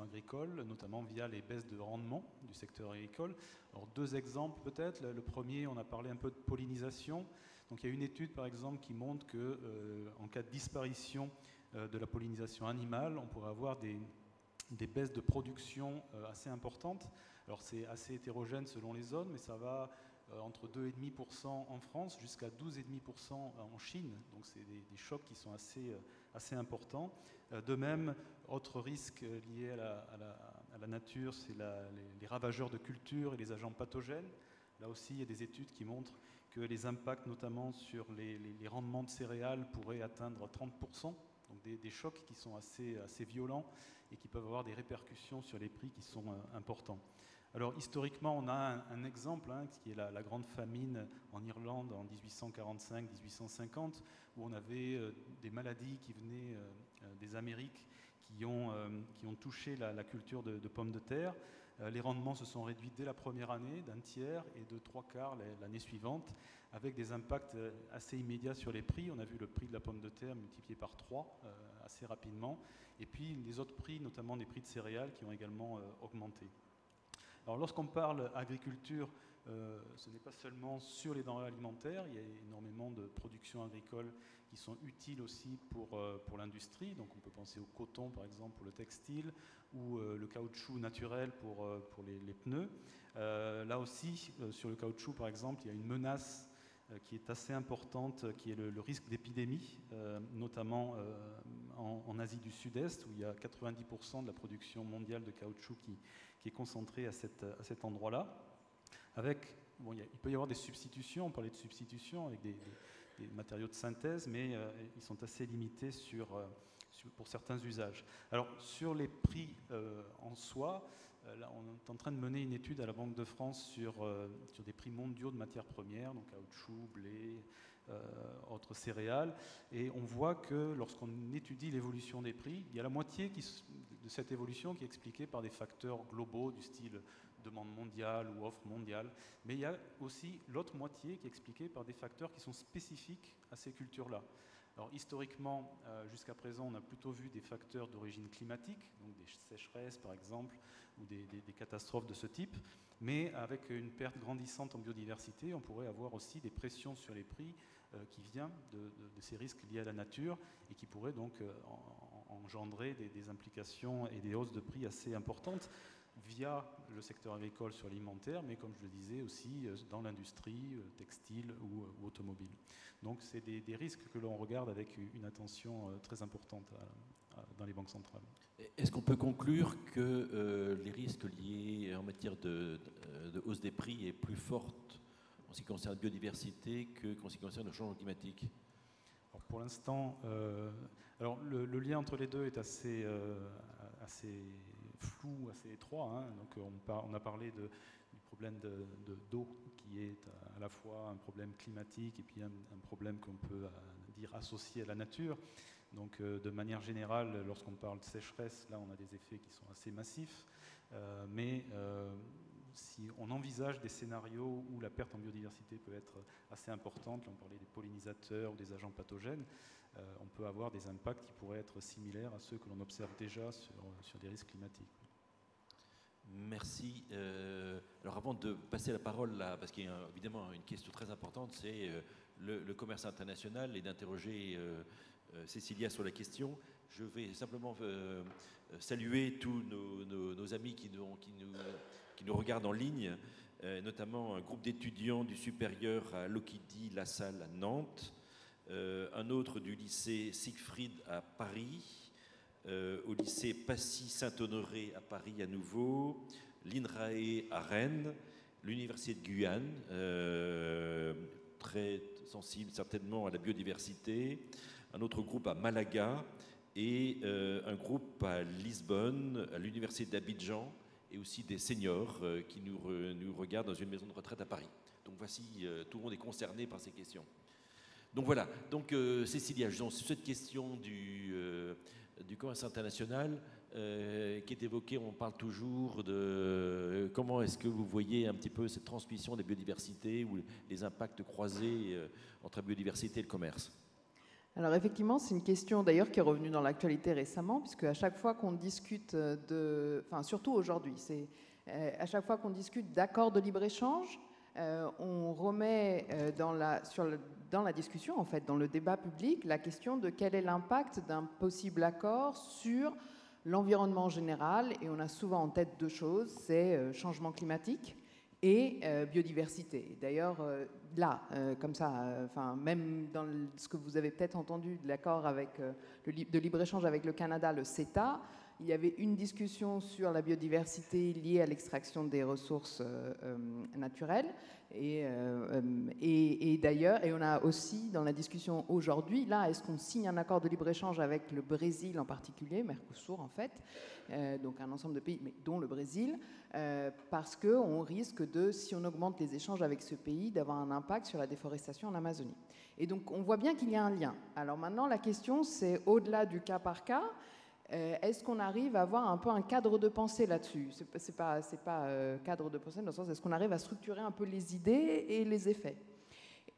agricole, notamment via les baisses de rendement du secteur agricole. Alors, deux exemples peut-être. Le premier, on a parlé un peu de pollinisation. Donc, il y a une étude, par exemple, qui montre qu'en cas de disparition de la pollinisation animale, on pourrait avoir des baisses de production assez importantes. Alors, c'est assez hétérogène selon les zones, mais ça va entre 2,5% en France jusqu'à 12,5% en Chine. Donc c'est des chocs qui sont assez importants. De même, autre risque lié à la nature, c'est les ravageurs de culture et les agents pathogènes. Là aussi, il y a des études qui montrent que les impacts, notamment sur les rendements de céréales, pourraient atteindre 30%. Donc des chocs qui sont assez violents et qui peuvent avoir des répercussions sur les prix qui sont importants. Alors historiquement, on a un exemple qui est la grande famine en Irlande en 1845-1850, où on avait des maladies qui venaient des Amériques qui ont touché la culture de pommes de terre. Les rendements se sont réduits dès la première année d'un tiers et de 3/4 l'année suivante, avec des impacts assez immédiats sur les prix. On a vu le prix de la pomme de terre multiplié par 3 assez rapidement, et puis les autres prix, notamment des prix de céréales, qui ont également augmenté. Alors lorsqu'on parle agriculture, ce n'est pas seulement sur les denrées alimentaires, il y a énormément de productions agricoles qui sont utiles aussi pour l'industrie. Donc on peut penser au coton par exemple pour le textile, ou le caoutchouc naturel pour les pneus. Là aussi, sur le caoutchouc par exemple, il y a une menace qui est assez importante, qui est le risque d'épidémie, notamment en Asie du Sud-Est, où il y a 90% de la production mondiale de caoutchouc qui est concentrée à cet endroit-là. Il peut y avoir des substitutions, on parlait de substitutions avec des matériaux de synthèse, mais ils sont assez limités pour certains usages. Alors, sur les prix en soi, là, on est en train de mener une étude à la Banque de France sur des prix mondiaux de matières premières, donc caoutchouc, blé, autres céréales, et on voit que lorsqu'on étudie l'évolution des prix, il y a la moitié de cette évolution qui est expliquée par des facteurs globaux du style demande mondiale ou offre mondiale, mais il y a aussi l'autre moitié qui est expliquée par des facteurs qui sont spécifiques à ces cultures-là. Alors historiquement, jusqu'à présent, on a plutôt vu des facteurs d'origine climatique, donc des sécheresses par exemple, ou des catastrophes de ce type, mais avec une perte grandissante en biodiversité, on pourrait avoir aussi des pressions sur les prix qui viennent de ces risques liés à la nature et qui pourraient donc engendrer des implications et des hausses de prix assez importantes via le secteur agricole sur l'alimentaire, mais comme je le disais aussi dans l'industrie textile ou automobile. Donc c'est des risques que l'on regarde avec une attention très importante dans les banques centrales. Est-ce qu'on peut conclure que les risques liés en matière de hausse des prix est plus forte en ce qui concerne la biodiversité qu'en ce qui concerne le changement climatique? Alors pour l'instant, le lien entre les deux est assez flou, assez étroit. Hein. Donc on a parlé du problème d'eau qui est à la fois un problème climatique et puis un problème qu'on peut dire associé à la nature. Donc de manière générale, lorsqu'on parle de sécheresse, là on a des effets qui sont assez massifs, mais si on envisage des scénarios où la perte en biodiversité peut être assez importante, là on parlait des pollinisateurs ou des agents pathogènes, on peut avoir des impacts qui pourraient être similaires à ceux que l'on observe déjà sur des risques climatiques. Merci. Alors avant de passer la parole là, parce qu'il y a évidemment une question très importante, c'est le commerce international, et d'interroger Cécilia sur la question. Je vais simplement saluer tous nos amis qui nous regardent en ligne, notamment un groupe d'étudiants du supérieur à Loquidie, La Salle à Nantes, un autre du lycée Siegfried à Paris, au lycée Passy-Saint-Honoré à Paris à nouveau, l'INRAE à Rennes, l'université de Guyane, très sensible certainement à la biodiversité, un autre groupe à Malaga et un groupe à Lisbonne, à l'université d'Abidjan, et aussi des seniors qui nous regardent dans une maison de retraite à Paris. Donc voici, tout le monde est concerné par ces questions. Donc voilà, donc Cécilia, sur cette question du commerce international qui est évoqué, on parle toujours de comment est-ce que vous voyez un petit peu cette transmission des biodiversités ou les impacts croisés entre la biodiversité et le commerce. Alors effectivement, c'est une question d'ailleurs qui est revenue dans l'actualité récemment, puisque à chaque fois qu'on discute surtout aujourd'hui, c'est à chaque fois qu'on discute d'accords de libre-échange, on remet dans la discussion, en fait, dans le débat public, la question de quel est l'impact d'un possible accord sur l'environnement en général, et on a souvent en tête deux choses, c'est changement climatique et biodiversité. D'ailleurs, comme ça, même dans ce que vous avez peut-être entendu de l'accord de libre-échange avec le Canada, le CETA, il y avait une discussion sur la biodiversité liée à l'extraction des ressources naturelles. Et d'ailleurs, et on a aussi dans la discussion aujourd'hui, là, est-ce qu'on signe un accord de libre-échange avec le Brésil en particulier, Mercosur en fait, donc un ensemble de pays, mais dont le Brésil, parce qu'on risque de, si on augmente les échanges avec ce pays, d'avoir un impact sur la déforestation en Amazonie. Et donc on voit bien qu'il y a un lien. Alors maintenant, la question, c'est au-delà du cas par cas, est-ce qu'on arrive à avoir un peu un cadre de pensée là-dessus? C'est pas cadre de pensée dans le sens, est-ce qu'on arrive à structurer un peu les idées et les effets?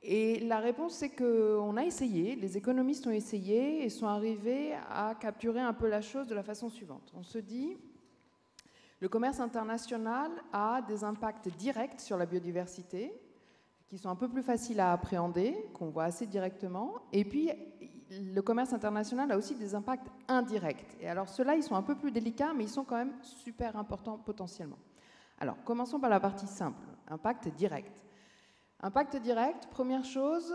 Et la réponse, c'est qu'on a essayé, les économistes ont essayé et sont arrivés à capturer un peu la chose de la façon suivante. On se dit, le commerce international a des impacts directs sur la biodiversité, qui sont un peu plus faciles à appréhender, qu'on voit assez directement, et puis le commerce international a aussi des impacts indirects. Et alors ceux-là, ils sont un peu plus délicats, mais ils sont quand même super importants potentiellement. Alors, commençons par la partie simple, impact direct. Impact direct, première chose,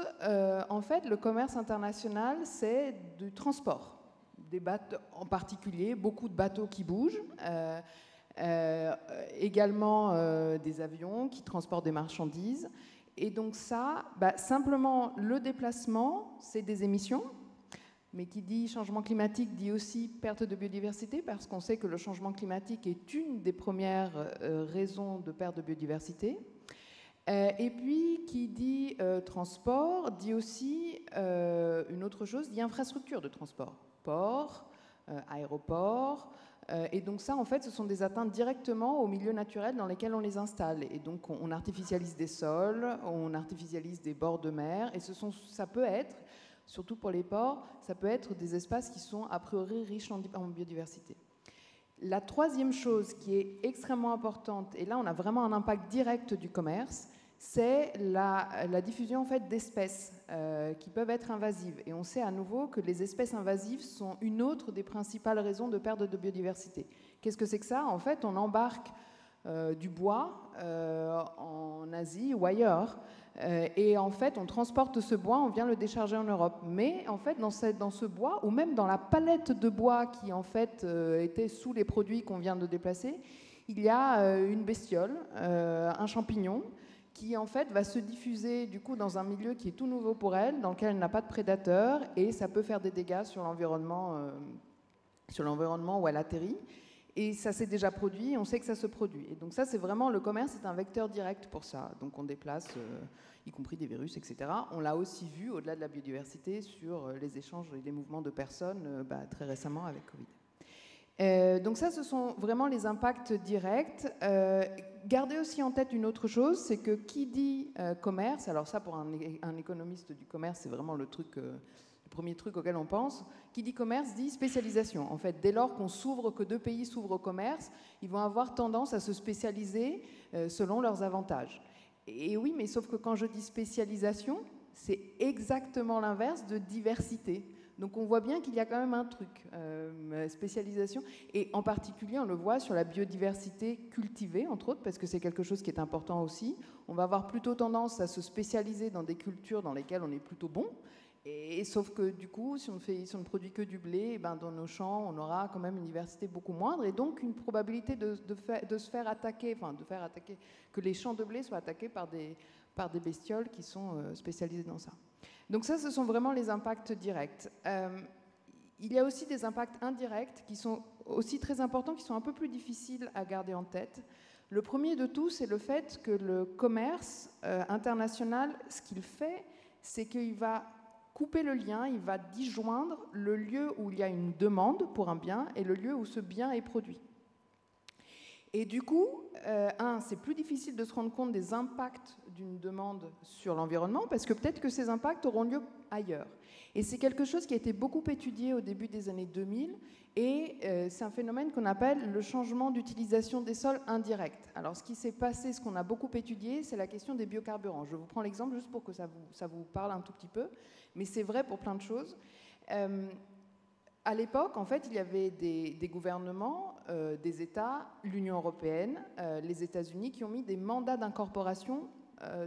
en fait, le commerce international, c'est du transport. Des bateaux en particulier, beaucoup de bateaux qui bougent, également des avions qui transportent des marchandises. Et donc ça, simplement le déplacement, c'est des émissions, mais qui dit changement climatique dit aussi perte de biodiversité, parce qu'on sait que le changement climatique est une des premières raisons de perte de biodiversité. Et puis, qui dit transport, dit aussi une autre chose, dit infrastructure de transport. Ports, aéroports, Et donc ça, en fait, ce sont des atteintes directement au milieu naturel dans lesquels on les installe. Et donc on artificialise des sols, on artificialise des bords de mer, et ça peut être, surtout pour les ports, ça peut être des espaces qui sont a priori riches en biodiversité. La troisième chose qui est extrêmement importante, et là on a vraiment un impact direct du commerce, c'est la diffusion en fait, d'espèces qui peuvent être invasives. Et on sait à nouveau que les espèces invasives sont une autre des principales raisons de perte de biodiversité. Qu'est-ce que c'est que ça? En fait, on embarque du bois en Asie ou ailleurs, et en fait, on transporte ce bois, on vient le décharger en Europe. Mais en fait, dans ce bois, ou même dans la palette de bois qui en fait était sous les produits qu'on vient de déplacer, il y a une bestiole, un champignon, qui en fait va se diffuser du coup dans un milieu qui est tout nouveau pour elle, dans lequel elle n'a pas de prédateurs, et ça peut faire des dégâts sur l'environnement où elle atterrit. Et ça s'est déjà produit, on sait que ça se produit. Et donc ça, c'est vraiment, le commerce est un vecteur direct pour ça. Donc on déplace, y compris des virus, etc. On l'a aussi vu, au-delà de la biodiversité, sur les échanges et les mouvements de personnes, très récemment avec Covid. Donc ça, ce sont vraiment les impacts directs. Gardez aussi en tête une autre chose, c'est que qui dit commerce, alors ça pour un économiste du commerce, c'est vraiment le premier truc auquel on pense, qui dit commerce dit spécialisation. En fait, dès lors que deux pays s'ouvrent au commerce, ils vont avoir tendance à se spécialiser selon leurs avantages. Et oui, mais sauf que quand je dis spécialisation, c'est exactement l'inverse de diversité. Donc on voit bien qu'il y a quand même un truc, spécialisation, et en particulier on le voit sur la biodiversité cultivée, entre autres, parce que c'est quelque chose qui est important aussi. On va avoir plutôt tendance à se spécialiser dans des cultures dans lesquelles on est plutôt bon, et sauf que du coup, si on ne produit que du blé, dans nos champs, on aura quand même une diversité beaucoup moindre, et donc une probabilité de se faire attaquer, que les champs de blé soient attaqués par des bestioles qui sont spécialisées dans ça. Donc ça, ce sont vraiment les impacts directs. Il y a aussi des impacts indirects qui sont aussi très importants, qui sont un peu plus difficiles à garder en tête. Le premier de tous, c'est le fait que le commerce international, ce qu'il fait, c'est qu'il va couper le lien, il va disjoindre le lieu où il y a une demande pour un bien et le lieu où ce bien est produit. Et du coup, c'est plus difficile de se rendre compte des impacts d'une demande sur l'environnement parce que peut-être que ces impacts auront lieu ailleurs. Et c'est quelque chose qui a été beaucoup étudié au début des années 2000 et c'est un phénomène qu'on appelle le changement d'utilisation des sols indirect. Alors ce qui s'est passé, ce qu'on a beaucoup étudié, c'est la question des biocarburants. Je vous prends l'exemple juste pour que ça vous parle un tout petit peu, mais c'est vrai pour plein de choses. À l'époque, en fait, il y avait des gouvernements, des États, l'Union européenne, les États-Unis, qui ont mis des mandats d'incorporation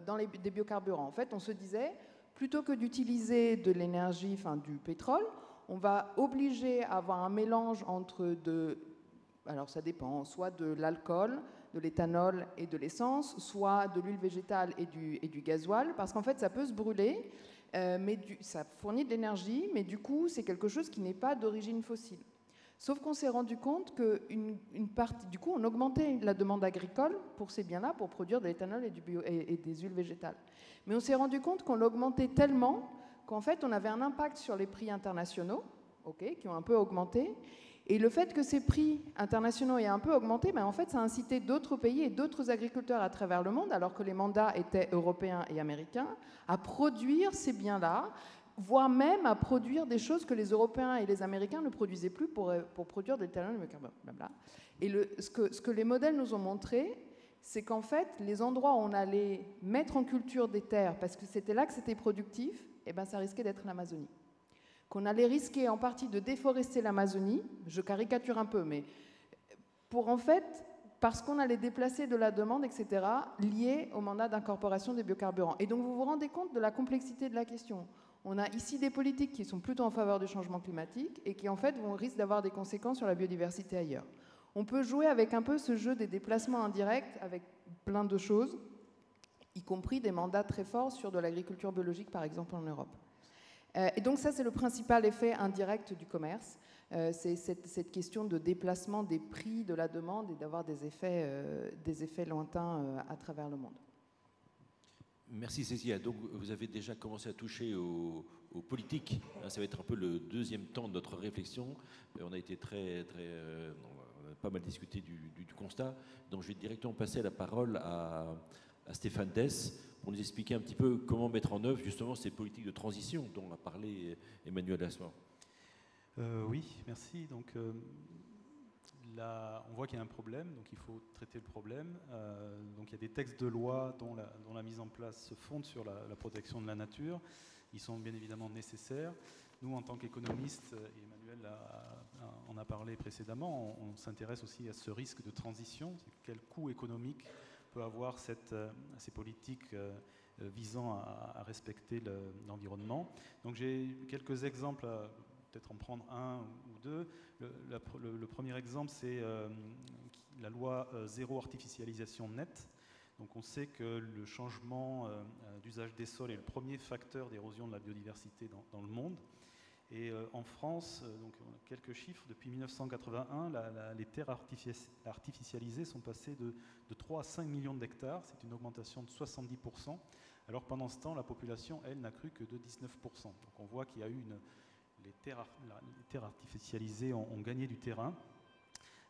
dans des biocarburants. En fait, on se disait, plutôt que d'utiliser de l'énergie, du pétrole, on va obliger à avoir un mélange entre alors ça dépend, soit de l'alcool, de l'éthanol et de l'essence, soit de l'huile végétale et du gasoil, parce qu'en fait, ça peut se brûler. Mais ça fournit de l'énergie, mais du coup, c'est quelque chose qui n'est pas d'origine fossile. Sauf qu'on s'est rendu compte qu'une partie, du coup, on augmentait la demande agricole pour ces biens-là, pour produire de l'éthanol et des huiles végétales. Mais on s'est rendu compte qu'on l'augmentait tellement qu'en fait, on avait un impact sur les prix internationaux, qui ont un peu augmenté. Et le fait que ces prix internationaux aient un peu augmenté, en fait, ça a incité d'autres pays et d'autres agriculteurs à travers le monde, alors que les mandats étaient européens et américains, à produire ces biens-là, voire même à produire des choses que les Européens et les Américains ne produisaient plus pour produire de l'éthanol et du carbone. Et ce que les modèles nous ont montré, c'est qu'en fait, les endroits où on allait mettre en culture des terres, parce que c'était là que c'était productif, ça risquait d'être l'Amazonie. Qu'on allait risquer en partie de déforester l'Amazonie, je caricature un peu, mais parce qu'on allait déplacer de la demande, etc., liée au mandat d'incorporation des biocarburants. Et donc vous vous rendez compte de la complexité de la question. On a ici des politiques qui sont plutôt en faveur du changement climatique et qui en fait risquent d'avoir des conséquences sur la biodiversité ailleurs. On peut jouer avec un peu ce jeu des déplacements indirects avec plein de choses, y compris des mandats très forts sur de l'agriculture biologique, par exemple en Europe. Et donc ça, c'est le principal effet indirect du commerce. C'est cette question de déplacement des prix, de la demande et d'avoir des effets lointains à travers le monde. Merci Cécilia. Donc vous avez déjà commencé à toucher aux politiques. Ça va être un peu le deuxième temps de notre réflexion. On a été très a pas mal discuté du constat. Donc je vais directement passer la parole à Stéphane Dess pour nous expliquer un petit peu comment mettre en œuvre justement ces politiques de transition dont a parlé Emmanuel Assoir. Oui, merci. Donc, là, on voit qu'il y a un problème, donc il faut traiter le problème. Donc il y a des textes de loi dont la mise en place se fonde sur la protection de la nature. Ils sont bien évidemment nécessaires. Nous, en tant qu'économistes, et Emmanuel en a parlé précédemment, on s'intéresse aussi à ce risque de transition. Quel coût économique peut avoir ces politiques visant à respecter l'environnement. Donc j'ai quelques exemples, peut-être en prendre un ou deux. Le premier exemple, c'est la loi zéro artificialisation nette. Donc on sait que le changement d'usage des sols est le premier facteur d'érosion de la biodiversité dans le monde. Et en France, donc quelques chiffres, depuis 1981, les terres artificialisées sont passées de 3 à 5 millions d'hectares. C'est une augmentation de 70%. Alors pendant ce temps, la population, elle, n'a cru que de 19%. Donc on voit qu'il y a eu les terres artificialisées ont gagné du terrain.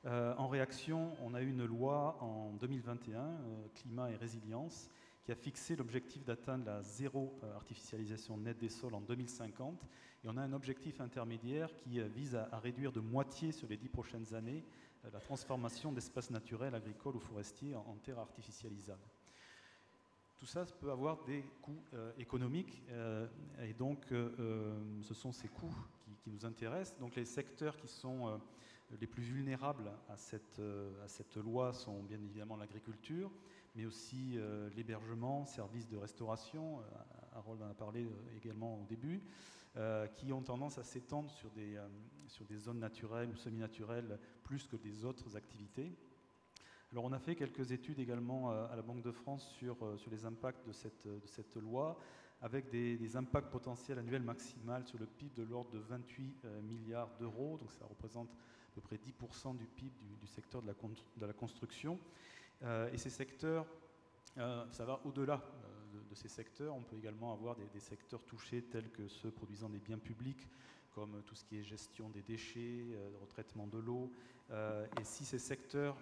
En réaction, on a eu une loi en 2021, Climat et Résilience, qui a fixé l'objectif d'atteindre la zéro artificialisation nette des sols en 2050. Et on a un objectif intermédiaire qui vise à réduire de moitié sur les 10 prochaines années la transformation d'espaces naturels, agricoles ou forestiers en terres artificialisables. Tout ça peut avoir des coûts économiques et donc ce sont ces coûts qui nous intéressent. Donc les secteurs qui sont les plus vulnérables à cette loi sont bien évidemment l'agriculture, mais aussi l'hébergement, services de restauration, Harold en a parlé également au début, qui ont tendance à s'étendre sur des zones naturelles ou semi-naturelles plus que des autres activités. Alors on a fait quelques études également à la Banque de France sur les impacts de cette loi, avec des impacts potentiels annuels maximaux sur le PIB de l'ordre de 28 milliards d'euros, donc ça représente à peu près 10% du PIB du secteur de la construction. Et ces secteurs, ça va au-delà de ces secteurs. On peut également avoir des secteurs touchés tels que ceux produisant des biens publics, comme tout ce qui est gestion des déchets, retraitement de l'eau. Et si ces secteurs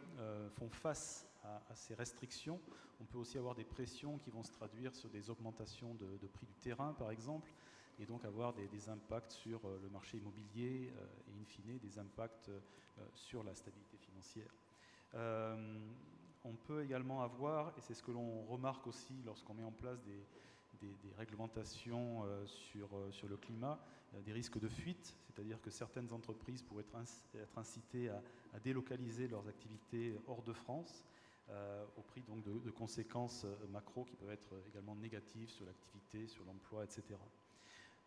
font face à ces restrictions, on peut aussi avoir des pressions qui vont se traduire sur des augmentations de prix du terrain, par exemple, et donc avoir des impacts sur le marché immobilier et in fine des impacts sur la stabilité financière. On peut également avoir, et c'est ce que l'on remarque aussi lorsqu'on met en place des réglementations sur le climat, des risques de fuite, c'est-à-dire que certaines entreprises pourraient être incitées à délocaliser leurs activités hors de France, au prix donc de conséquences macro qui peuvent être également négatives sur l'activité, sur l'emploi, etc.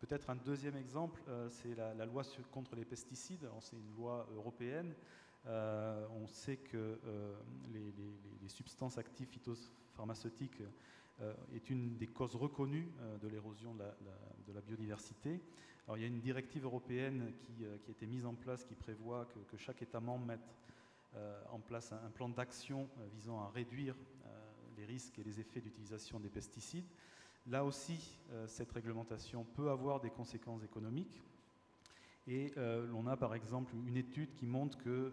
Peut-être un deuxième exemple, c'est la loi contre les pesticides. C'est une loi européenne. On sait que les substances actives phytopharmaceutiques est une des causes reconnues de l'érosion de la biodiversité. Alors, il y a une directive européenne qui a été mise en place qui prévoit que chaque État membre mette en place un plan d'action visant à réduire les risques et les effets d'utilisation des pesticides. Là aussi, cette réglementation peut avoir des conséquences économiques. Et l'on a par exemple une étude qui montre que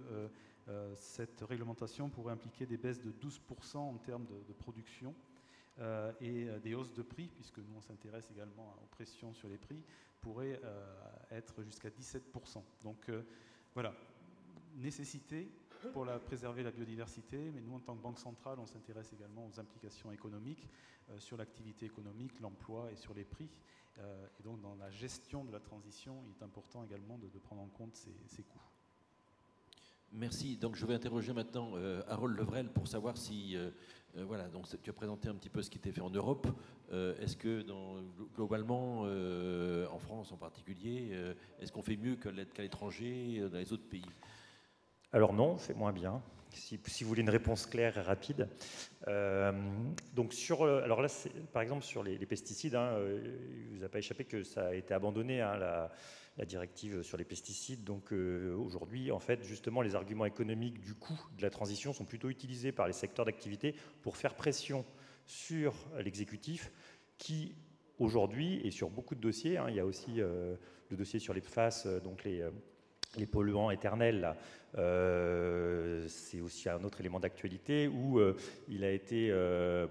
cette réglementation pourrait impliquer des baisses de 12% en termes de production et des hausses de prix, puisque nous on s'intéresse également aux pressions sur les prix, pourraient être jusqu'à 17%. Donc voilà, nécessité pour préserver la biodiversité, mais nous en tant que Banque centrale, on s'intéresse également aux implications économiques sur l'activité économique, l'emploi et sur les prix. Et donc dans la gestion de la transition, il est important également de prendre en compte ces coûts. Merci. Donc je vais interroger maintenant Harold Levrel pour savoir si, voilà, donc tu as présenté un petit peu ce qui était fait en Europe. Est-ce que globalement, en France en particulier, est-ce qu'on fait mieux qu'à l'étranger, dans les autres pays ? Alors non, c'est moins bien. Si vous voulez une réponse claire et rapide. Donc alors là, par exemple sur les pesticides, il ne vous a pas échappé que ça a été abandonné, la directive sur les pesticides. Donc aujourd'hui, en fait, justement, les arguments économiques du coût de la transition sont plutôt utilisés par les secteurs d'activité pour faire pression sur l'exécutif qui, aujourd'hui, et sur beaucoup de dossiers, il y a aussi le dossier sur les PFAS, donc les polluants éternels, là, c'est aussi un autre élément d'actualité où il a été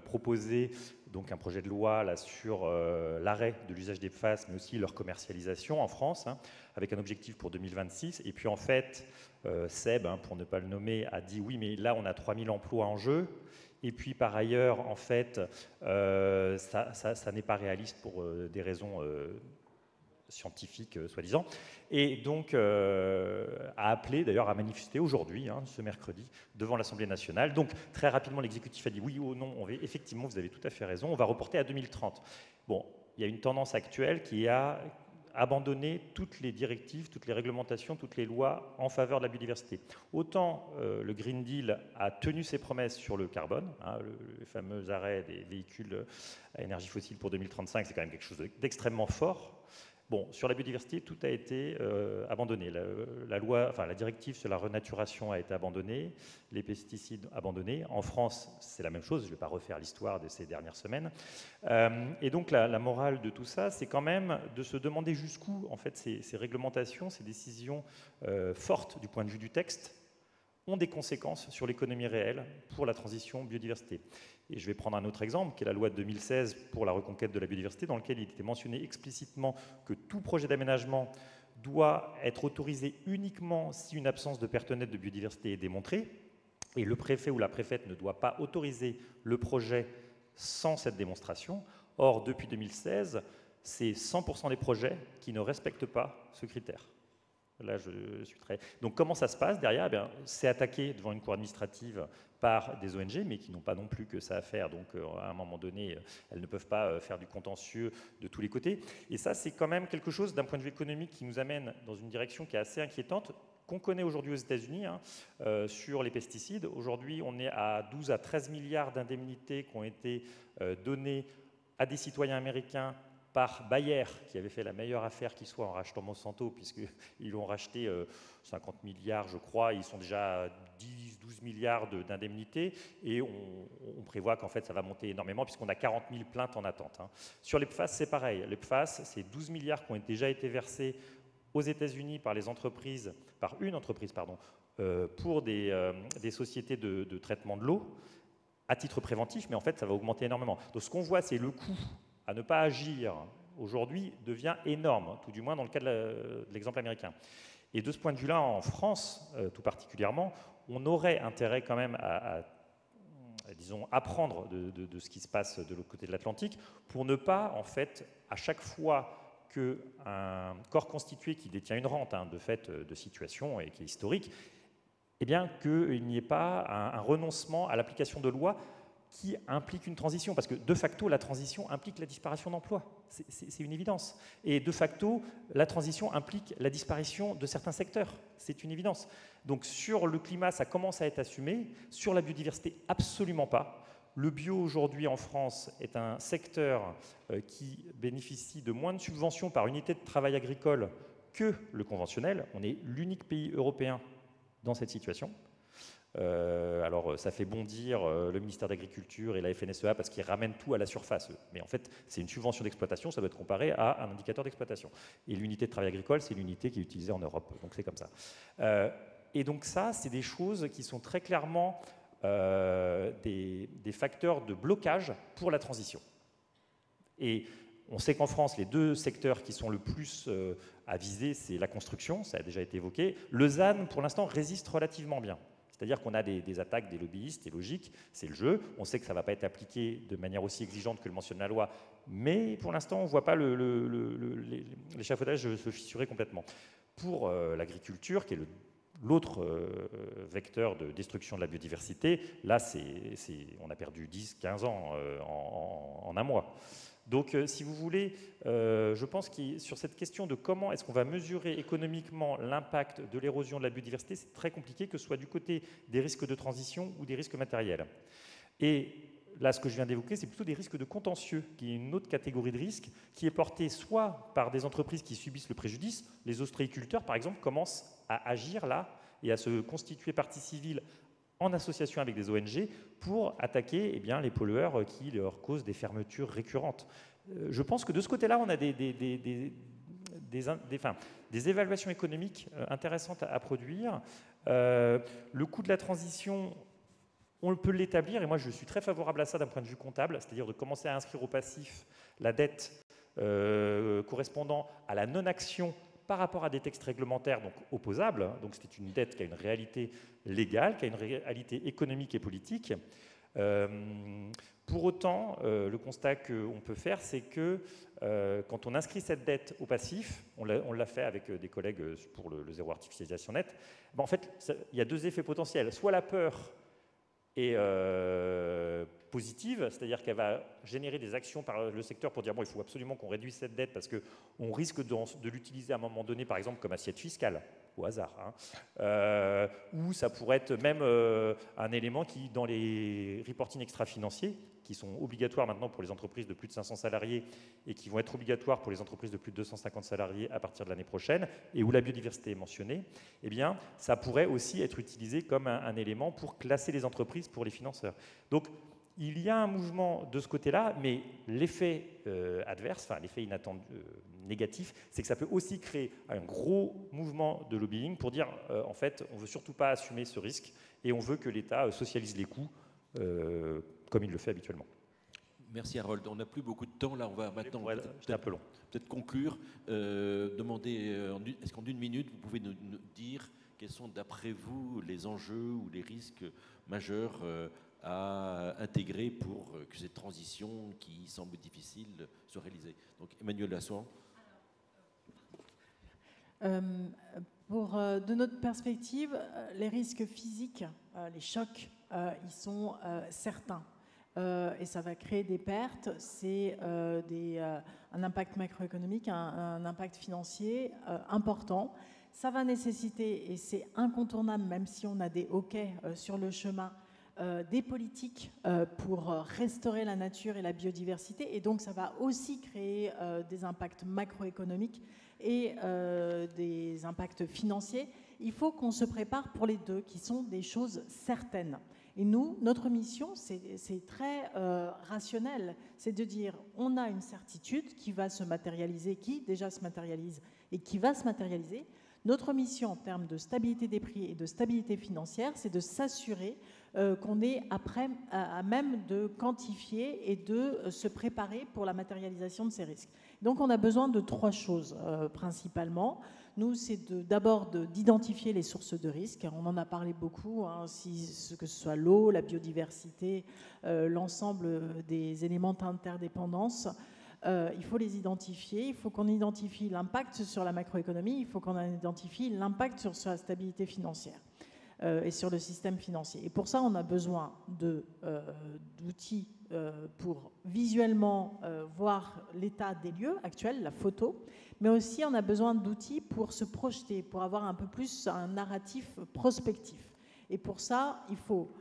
proposé donc un projet de loi là, sur l'arrêt de l'usage des PFAS, mais aussi leur commercialisation en France, hein, avec un objectif pour 2026. Et puis en fait, Seb, hein, pour ne pas le nommer, a dit oui, mais là on a 3000 emplois en jeu. Et puis par ailleurs, en fait, ça n'est pas réaliste pour des raisons scientifique, soi-disant, et donc a appelé d'ailleurs à manifester aujourd'hui, hein, ce mercredi, devant l'Assemblée nationale. Donc très rapidement, l'exécutif a dit oui ou non, effectivement, vous avez tout à fait raison, on va reporter à 2030. Bon, il y a une tendance actuelle qui a abandonné toutes les directives, toutes les réglementations, toutes les lois en faveur de la biodiversité. Autant le Green Deal a tenu ses promesses sur le carbone, hein, le fameux arrêt des véhicules à énergie fossile pour 2035, c'est quand même quelque chose d'extrêmement fort. Bon, sur la biodiversité, tout a été abandonné. La directive sur la renaturation a été abandonnée, les pesticides abandonnés. En France, c'est la même chose, je ne vais pas refaire l'histoire de ces dernières semaines. Et donc, la morale de tout ça, c'est quand même de se demander jusqu'où, en fait, ces réglementations, ces décisions fortes du point de vue du texte, ont des conséquences sur l'économie réelle pour la transition biodiversité. Et je vais prendre un autre exemple, qui est la loi de 2016 pour la reconquête de la biodiversité, dans lequel il était mentionné explicitement que tout projet d'aménagement doit être autorisé uniquement si une absence de perte nette de biodiversité est démontrée, et le préfet ou la préfète ne doit pas autoriser le projet sans cette démonstration. Or, depuis 2016, c'est 100% des projets qui ne respectent pas ce critère. Là, je suis très... Donc, comment ça se passe derrière? Eh bien, c'est attaqué devant une cour administrative par des ONG, mais qui n'ont pas non plus que ça à faire. Donc, à un moment donné, elles ne peuvent pas faire du contentieux de tous les côtés. Et ça, c'est quand même quelque chose, d'un point de vue économique, qui nous amène dans une direction qui est assez inquiétante, qu'on connaît aujourd'hui aux États-Unis, hein, sur les pesticides. Aujourd'hui, on est à 12 à 13 milliards d'indemnités qui ont été données à des citoyens américains par Bayer, qui avait fait la meilleure affaire qui soit en rachetant Monsanto, puisqu'ils l'ont racheté 50 milliards, je crois, ils sont déjà à 10-12 milliards d'indemnités, et on prévoit qu'en fait ça va monter énormément, puisqu'on a 40 000 plaintes en attente. Hein. Sur les PFAS, c'est pareil. Les PFAS, c'est 12 milliards qui ont déjà été versés aux États-Unis par une entreprise, pour des sociétés de traitement de l'eau, à titre préventif, mais en fait ça va augmenter énormément. Donc ce qu'on voit, c'est le coût à ne pas agir aujourd'hui devient énorme, tout du moins dans le cas de l'exemple américain. Et de ce point de vue-là, en France, tout particulièrement, on aurait intérêt quand même à disons, apprendre de ce qui se passe de l'autre côté de l'Atlantique pour ne pas, en fait, à chaque fois qu'un corps constitué qui détient une rente, hein, de fait de situation et qui est historique, eh bien qu'il n'y ait pas un renoncement à l'application de lois qui implique une transition, parce que de facto, la transition implique la disparition d'emplois. C'est une évidence. Et de facto, la transition implique la disparition de certains secteurs. C'est une évidence. Donc sur le climat, ça commence à être assumé. Sur la biodiversité, absolument pas. Le bio aujourd'hui en France est un secteur qui bénéficie de moins de subventions par unité de travail agricole que le conventionnel. On est l'unique pays européen dans cette situation. Alors ça fait bondir le ministère de l'Agriculture et la FNSEA parce qu'ils ramènent tout à la surface. Mais en fait, c'est une subvention d'exploitation, ça doit être comparé à un indicateur d'exploitation. Et l'unité de travail agricole, c'est l'unité qui est utilisée en Europe. Donc c'est comme ça. Et donc ça, c'est des choses qui sont très clairement des facteurs de blocage pour la transition. Et on sait qu'en France, les deux secteurs qui sont le plus à viser, c'est la construction, ça a déjà été évoqué. Le ZAN, pour l'instant, résiste relativement bien. C'est-à-dire qu'on a des attaques des lobbyistes, c'est logique, c'est le jeu. On sait que ça ne va pas être appliqué de manière aussi exigeante que le mentionne la loi, mais pour l'instant, on ne voit pas l'échafaudage se fissurer complètement. Pour l'agriculture, qui est l'autre vecteur de destruction de la biodiversité, là, on a perdu 10-15 ans en un mois. Donc, si vous voulez, je pense que sur cette question de comment est-ce qu'on va mesurer économiquement l'impact de l'érosion de la biodiversité, c'est très compliqué, que ce soit du côté des risques de transition ou des risques matériels. Et là, ce que je viens d'évoquer, c'est plutôt des risques de contentieux, qui est une autre catégorie de risque, qui est portée soit par des entreprises qui subissent le préjudice. Les ostréiculteurs, par exemple, commencent à agir là et à se constituer partie civile en association avec des ONG pour attaquer les pollueurs qui leur causent des fermetures récurrentes. Je pense que de ce côté-là, on a des des évaluations économiques intéressantes à produire. Le coût de la transition, on peut l'établir, et moi je suis très favorable à ça d'un point de vue comptable, c'est-à-dire de commencer à inscrire au passif la dette correspondant à la non-action par rapport à des textes réglementaires donc opposables. Donc c'est une dette qui a une réalité légale, qui a une réalité économique et politique. Pour autant, le constat qu'on peut faire, c'est que quand on inscrit cette dette au passif, on l'a fait avec des collègues pour le zéro artificialisation nette, en fait, il y a deux effets potentiels. Soit la peur est positive, c'est-à-dire qu'elle va générer des actions par le secteur pour dire bon, il faut absolument qu'on réduise cette dette parce qu'on risque de l'utiliser à un moment donné, par exemple, comme assiette fiscale, au hasard, hein. Ou ça pourrait être même un élément qui, dans les reporting extra-financiers, qui sont obligatoires maintenant pour les entreprises de plus de 500 salariés et qui vont être obligatoires pour les entreprises de plus de 250 salariés à partir de l'année prochaine, et où la biodiversité est mentionnée, eh bien, ça pourrait aussi être utilisé comme un élément pour classer les entreprises pour les financeurs. Donc, il y a un mouvement de ce côté-là, mais l'effet adverse, enfin l'effet inattendu négatif, c'est que ça peut aussi créer un gros mouvement de lobbying pour dire, en fait, on ne veut surtout pas assumer ce risque et on veut que l'État socialise les coûts comme il le fait habituellement. Merci Harold. On n'a plus beaucoup de temps là. On va maintenant peut-être conclure. Demander, est-ce qu'en une minute, vous pouvez nous dire quels sont d'après vous les enjeux ou les risques majeurs à intégrer pour que cette transition qui semble difficile soit réalisée. Donc Emmanuel Lassois. De notre perspective, les risques physiques, les chocs, ils sont certains. Et ça va créer des pertes, c'est un impact macroéconomique, un impact financier important. Ça va nécessiter, et c'est incontournable, même si on a des hoquets sur le chemin, des politiques pour restaurer la nature et la biodiversité. Et donc ça va aussi créer des impacts macroéconomiques et des impacts financiers. Il faut qu'on se prépare pour les deux, qui sont des choses certaines. Et nous, notre mission, c'est très rationnel. C'est de dire, on a une certitude qui va se matérialiser, qui déjà se matérialise et qui va se matérialiser. Notre mission en termes de stabilité des prix et de stabilité financière, c'est de s'assurer qu'on est à même de quantifier et de se préparer pour la matérialisation de ces risques. Donc on a besoin de trois choses principalement. Nous, c'est d'abord d'identifier les sources de risques. On en a parlé beaucoup, hein, que ce soit l'eau, la biodiversité, l'ensemble des éléments d'interdépendance. Il faut les identifier, il faut qu'on identifie l'impact sur la macroéconomie, il faut qu'on identifie l'impact sur la stabilité financière et sur le système financier. Et pour ça, on a besoin d'outils pour visuellement voir l'état des lieux actuels, la photo, mais aussi on a besoin d'outils pour se projeter, pour avoir un peu plus un narratif prospectif. Et pour ça, il faut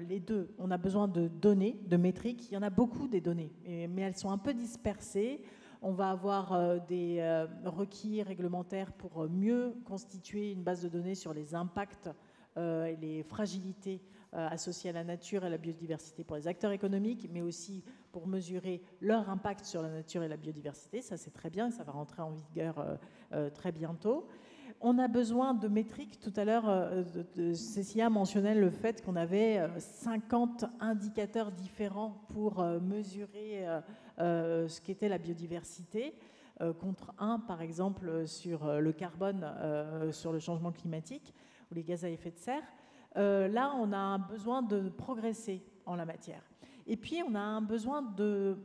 les deux. On a besoin de données, de métriques. Il y en a beaucoup des données, mais elles sont un peu dispersées. On va avoir des requis réglementaires pour mieux constituer une base de données sur les impacts et les fragilités associées à la nature et à la biodiversité pour les acteurs économiques, mais aussi pour mesurer leur impact sur la nature et la biodiversité. Ça, c'est très bien, ça va rentrer en vigueur très bientôt. On a besoin de métriques. Tout à l'heure, Cécilia mentionnait le fait qu'on avait 50 indicateurs différents pour mesurer ce qu'était la biodiversité, contre un, par exemple, sur le carbone, sur le changement climatique ou les gaz à effet de serre. Là, on a besoin de progresser en la matière. Et puis, on a un besoin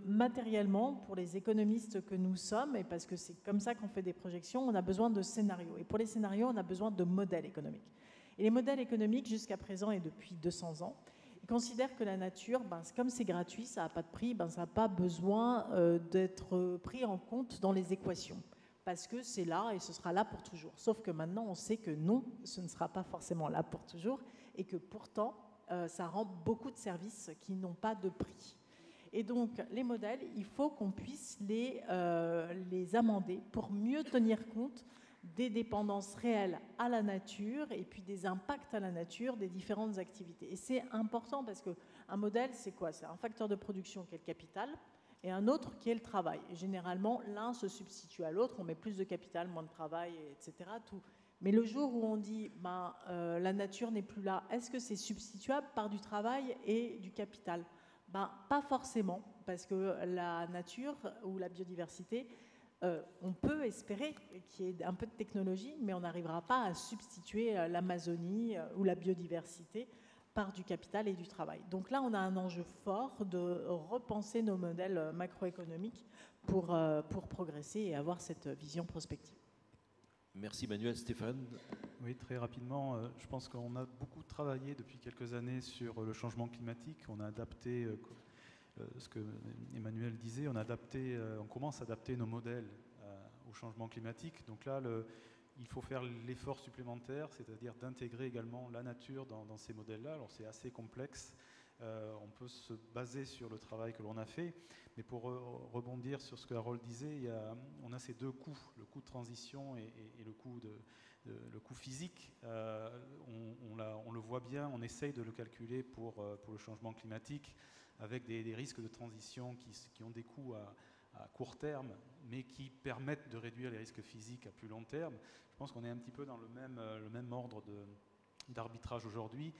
matériellement, pour les économistes que nous sommes, et parce que c'est comme ça qu'on fait des projections, on a besoin de scénarios. Et pour les scénarios, on a besoin de modèles économiques. Et les modèles économiques, jusqu'à présent et depuis 200 ans, ils considèrent que la nature, comme c'est gratuit, ça n'a pas de prix, ça n'a pas besoin d'être pris en compte dans les équations. Parce que c'est là et ce sera là pour toujours. Sauf que maintenant, on sait que non, ce ne sera pas forcément là pour toujours, et que pourtant, ça rend beaucoup de services qui n'ont pas de prix. Et donc, les modèles, il faut qu'on puisse les amender pour mieux tenir compte des dépendances réelles à la nature et puis des impacts à la nature des différentes activités. Et c'est important parce qu'un modèle, c'est quoi? C'est un facteur de production qui est le capital. et un autre qui est le travail. Et généralement, l'un se substitue à l'autre, on met plus de capital, moins de travail, etc. Tout. Mais le jour où on dit la nature n'est plus là, est-ce que c'est substituable par du travail et du capital? Pas forcément, parce que la nature ou la biodiversité, on peut espérer qu'il y ait un peu de technologie, mais on n'arrivera pas à substituer l'Amazonie ou la biodiversité par du capital et du travail. Donc là, on a un enjeu fort de repenser nos modèles macroéconomiques pour progresser et avoir cette vision prospective. Merci Manuel. Stéphane? Oui, très rapidement, je pense qu'on a beaucoup travaillé depuis quelques années sur le changement climatique. On a adapté, ce que Emmanuel disait, on commence à adapter nos modèles au changement climatique. Donc là, il faut faire l'effort supplémentaire, c'est-à-dire d'intégrer également la nature dans ces modèles-là. Alors c'est assez complexe. On peut se baser sur le travail que l'on a fait, mais pour rebondir sur ce que Harold disait, on a ces deux coûts, le coût de transition et le coût physique. On le voit bien, on essaye de le calculer pour le changement climatique avec des risques de transition qui ont des coûts à court terme, mais qui permettent de réduire les risques physiques à plus long terme. Je pense qu'on est un petit peu dans le même ordre d'arbitrage aujourd'hui,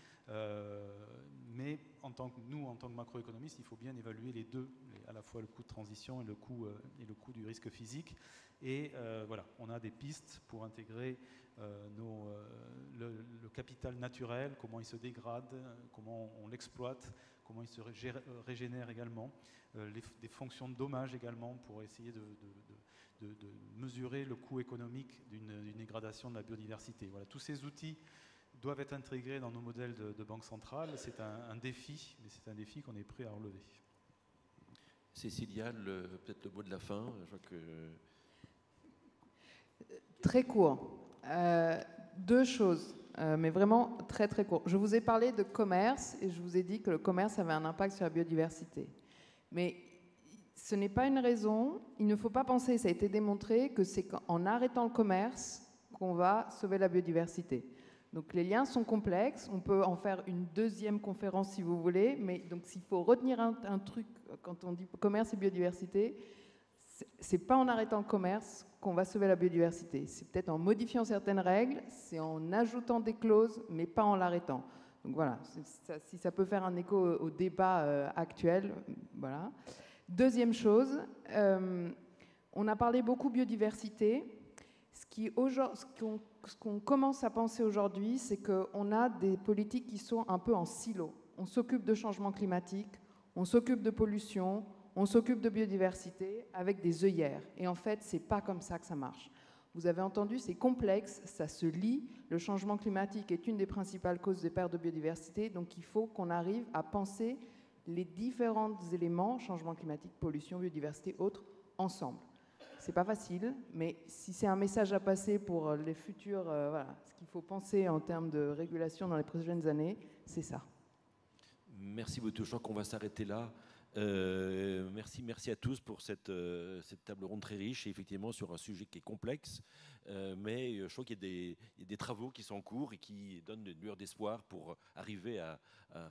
mais en tant que macroéconomiste, il faut bien évaluer les deux, à la fois le coût de transition et le coût du risque physique. Et voilà, on a des pistes pour intégrer le capital naturel, comment il se dégrade, comment on l'exploite, comment il se régénère également, des fonctions de dommage également pour essayer de mesurer le coût économique d'une dégradation de la biodiversité. Voilà, tous ces outils doivent être intégrés dans nos modèles de banque centrale. C'est un défi, mais c'est un défi qu'on est prêt à relever. Cécilia, peut-être le mot de la fin. Je vois que... Très court. Deux choses, mais vraiment très très court. Je vous ai parlé de commerce et je vous ai dit que le commerce avait un impact sur la biodiversité. Mais ce n'est pas une raison, il ne faut pas penser, ça a été démontré, que c'est en arrêtant le commerce qu'on va sauver la biodiversité. Donc les liens sont complexes, on peut en faire une deuxième conférence si vous voulez, mais donc s'il faut retenir un truc quand on dit commerce et biodiversité, c'est pas en arrêtant le commerce qu'on va sauver la biodiversité. C'est peut-être en modifiant certaines règles, c'est en ajoutant des clauses, mais pas en l'arrêtant. Donc voilà, si ça peut faire un écho au débat actuel, voilà. Deuxième chose, on a parlé beaucoup biodiversité. Ce qu'on commence à penser aujourd'hui, c'est qu'on a des politiques qui sont un peu en silo. On s'occupe de changement climatique, on s'occupe de pollution, on s'occupe de biodiversité avec des œillères. Et en fait, c'est pas comme ça que ça marche. Vous avez entendu, c'est complexe, ça se lie. Le changement climatique est une des principales causes des pertes de biodiversité, donc il faut qu'on arrive à penser les différents éléments, changement climatique, pollution, biodiversité, autres, ensemble. C'est pas facile, mais si c'est un message à passer pour les futurs, voilà, ce qu'il faut penser en termes de régulation dans les prochaines années, c'est ça. Merci beaucoup, je crois qu'on va s'arrêter là. Merci à tous pour cette table ronde très riche et effectivement sur un sujet qui est complexe, mais je crois qu'il y a des travaux qui sont en cours et qui donnent une lueur d'espoir pour arriver à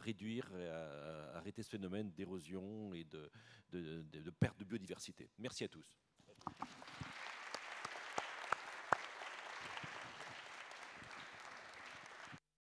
réduire, à arrêter ce phénomène d'érosion et de perte de biodiversité. Merci à tous.